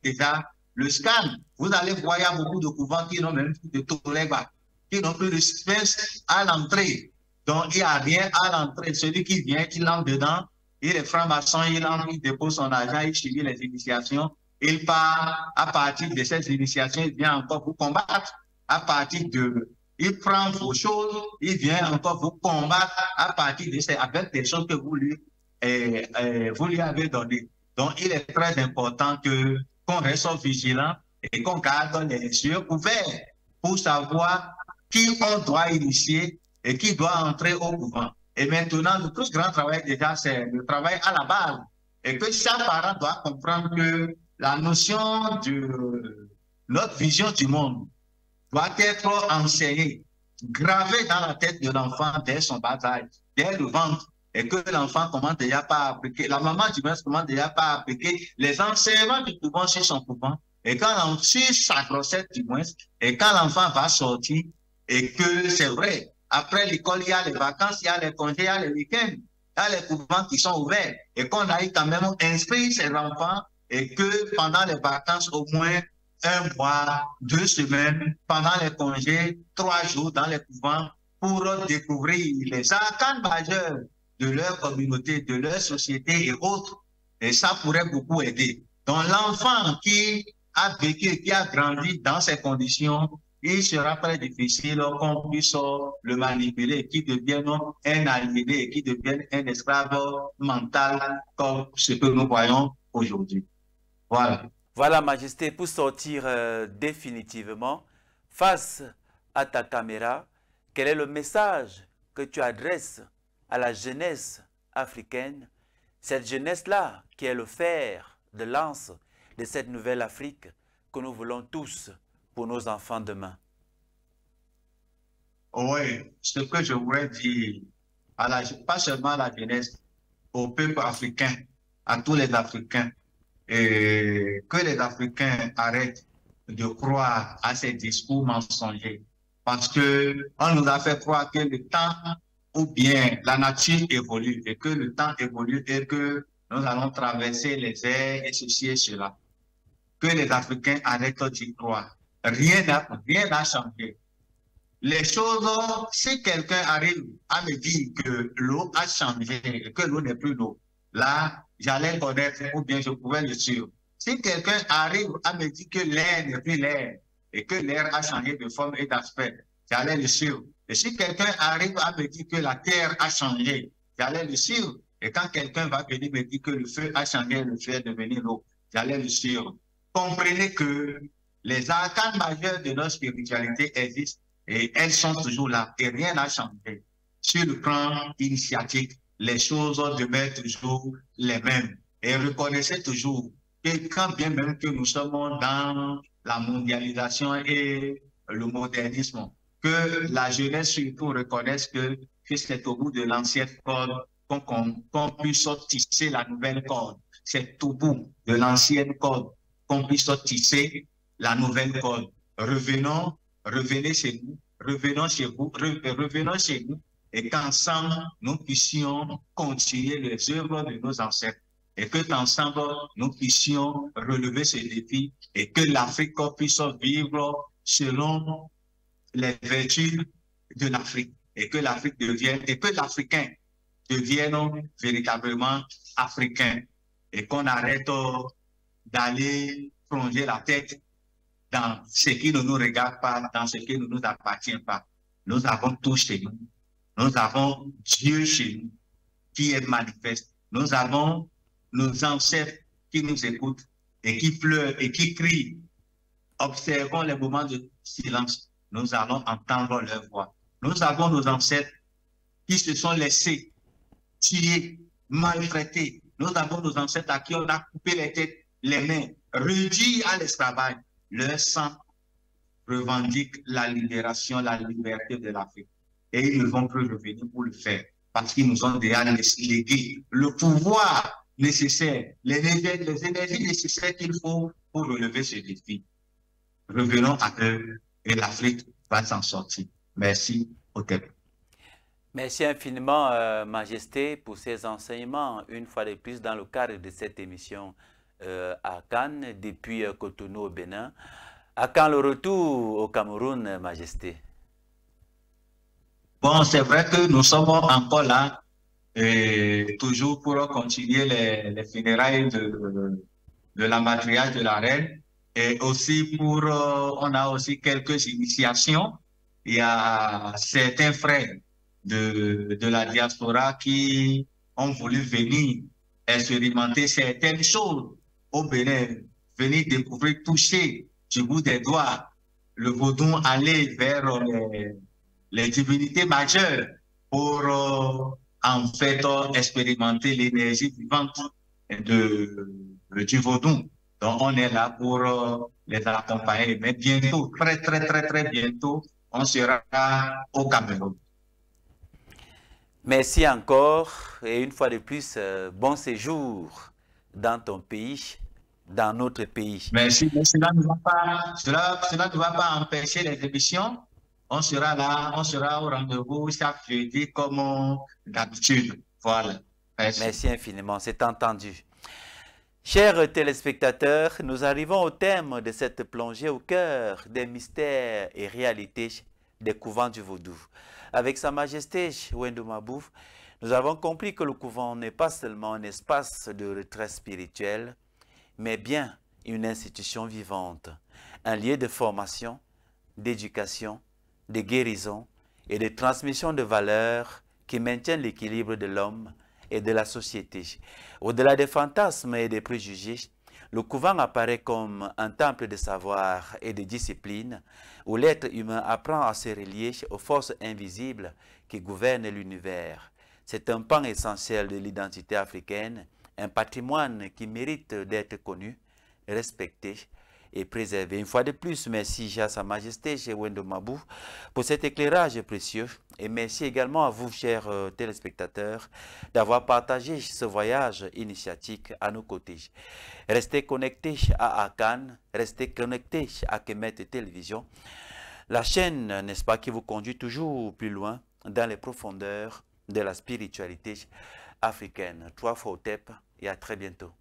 le scan. Vous allez voir, il y a beaucoup de couvents qui n'ont même plus de toléba, qui n'ont plus de space à l'entrée. Donc, il n'y a rien à l'entrée. Celui qui vient, qui entre dedans, il est franc-maçon, il entre, il dépose son argent, il subit les initiations. Il part, à partir de ces initiations, il vient encore vous combattre. À partir il prend vos choses, il vient encore vous combattre à partir de avec des choses que vous lui avez données. Donc, il est très important qu'on reste vigilant et qu'on garde les yeux ouverts pour savoir qui on doit initier et qui doit entrer au couvent. Et maintenant, le plus grand travail déjà, c'est le travail à la base. Et que chaque parent doit comprendre que la notion de notre vision du monde doit être enseignée, gravée dans la tête de l'enfant dès son bas âge, dès le ventre. Et que l'enfant commence déjà pas à appliquer, la maman du moins commence déjà pas à appliquer les enseignements du couvent sur son couvent. Et quand sur sa grossesse du moins, et quand l'enfant va sortir, et que c'est vrai, après l'école, il y a les vacances, il y a les congés, il y a les week-ends, il y a les couvents qui sont ouverts, et qu'on a eu quand même inscrit ses enfants, et que pendant les vacances, au moins 1 mois, 2 semaines, pendant les congés, 3 jours dans les couvents, pour découvrir les arcanes majeurs de leur communauté, de leur société et autres. Et ça pourrait beaucoup aider. Donc l'enfant qui a vécu, qui a grandi dans ces conditions, il sera très difficile qu'on puisse le manipuler, qu'il devienne un aliéné, qu'il devienne un esclave mental comme ce que nous voyons aujourd'hui. Voilà. Voilà, Majesté, pour sortir définitivement, face à ta caméra, quel est le message que tu adresses à la jeunesse africaine, cette jeunesse-là qui est le fer de lance de cette nouvelle Afrique que nous voulons tous pour nos enfants demain? Oui, ce que je voudrais dire, pas seulement à la jeunesse, au peuple africain, à tous les Africains, et que les Africains arrêtent de croire à ces discours mensongers. Parce que on nous a fait croire que le temps ou bien la nature évolue et que le temps évolue et que nous allons traverser les airs et ceci et cela. Que les Africains arrêtent d'y croire. Rien n'a changé. Les choses, si quelqu'un arrive à me dire que l'eau a changé et que l'eau n'est plus l'eau, là, j'allais connaître ou bien je pouvais le suivre. Si quelqu'un arrive à me dire que l'air n'est plus l'air et que l'air a changé de forme et d'aspect, j'allais le suivre. Et si quelqu'un arrive à me dire que la terre a changé, j'allais le suivre. Et quand quelqu'un va venir me dire que le feu a changé, le feu est devenu l'eau, j'allais le suivre. Comprenez que les arcanes majeurs de notre spiritualité existent et elles sont toujours là et rien n'a changé. Sur le plan initiatique, les choses demeurent toujours les mêmes. Et reconnaissez toujours que quand bien même que nous sommes dans la mondialisation et le modernisme, que la jeunesse surtout reconnaisse que c'est au bout de l'ancienne corde qu'on puisse tisser la nouvelle corde. C'est au bout de l'ancienne corde qu'on puisse tisser la nouvelle corde. Revenez chez nous, revenons chez vous, revenons chez nous, et qu'ensemble, nous puissions continuer les œuvres de nos ancêtres, et que qu'ensemble, nous puissions relever ce défi, et que l'Afrique puisse vivre selon les vertus de l'Afrique, et que l'Afrique devienne, et que l'Africain devienne véritablement africain, et qu'on arrête d'aller plonger la tête dans ce qui ne nous regarde pas, dans ce qui ne nous appartient pas. Nous avons tout chez nous. Nous avons Dieu chez nous qui est manifeste. Nous avons nos ancêtres qui nous écoutent et qui pleurent et qui crient. Observons les moments de silence. Nous allons entendre leur voix. Nous avons nos ancêtres qui se sont laissés tuer, maltraités. Nous avons nos ancêtres à qui on a coupé les têtes, les mains, réduits à l'esclavage. Leur sang revendique la libération, la liberté de l'Afrique. Et ils ne vont plus revenir pour le faire parce qu'ils nous ont déjà légué le pouvoir nécessaire, les énergies nécessaires qu'il faut pour relever ce défi. Revenons à eux et l'Afrique va s'en sortir. Merci au Québec. Merci infiniment, Majesté, pour ces enseignements, une fois de plus, dans le cadre de cette émission à Cannes, depuis Cotonou au Bénin. À quand le retour au Cameroun, Majesté? Bon, c'est vrai que nous sommes encore là, toujours pour continuer les funérailles de la matriarche de la reine, et aussi pour, on a aussi quelques initiations. Il y a certains frères de la diaspora qui ont voulu venir expérimenter certaines choses au Bénin, venir découvrir, toucher du bout des doigts le vaudou, aller vers les divinités majeures pour en fait expérimenter l'énergie vivante du vaudou. Donc on est là pour les accompagner. Mais bientôt, très bientôt, on sera au Cameroun. Merci encore et une fois de plus, bon séjour dans ton pays dans notre pays. Merci, mais cela ne va pas, cela ne va pas empêcher les émissions. On sera là, on sera au rendez-vous chaque jeudi comme d'habitude. Voilà. Merci. Merci infiniment, c'est entendu. Chers téléspectateurs, nous arrivons au thème de cette plongée au cœur des mystères et réalités des couvents du vaudou. Avec Sa Majesté Wendo Mabou, nous avons compris que le couvent n'est pas seulement un espace de retrait spirituel, mais bien une institution vivante, un lieu de formation, d'éducation, de guérison et de transmission de valeurs qui maintiennent l'équilibre de l'homme et de la société. Au-delà des fantasmes et des préjugés, le couvent apparaît comme un temple de savoir et de discipline où l'être humain apprend à se relier aux forces invisibles qui gouvernent l'univers. C'est un pan essentiel de l'identité africaine, un patrimoine qui mérite d'être connu, respecté et préservé. Une fois de plus, merci à Sa Majesté chez Wendo Mabou pour cet éclairage précieux et merci également à vous, chers téléspectateurs, d'avoir partagé ce voyage initiatique à nos côtés. Restez connectés à Akan, restez connectés à Kemet Télévision, la chaîne, n'est-ce pas, qui vous conduit toujours plus loin dans les profondeurs de la spiritualité africaine. 3 fois au TEP et à très bientôt.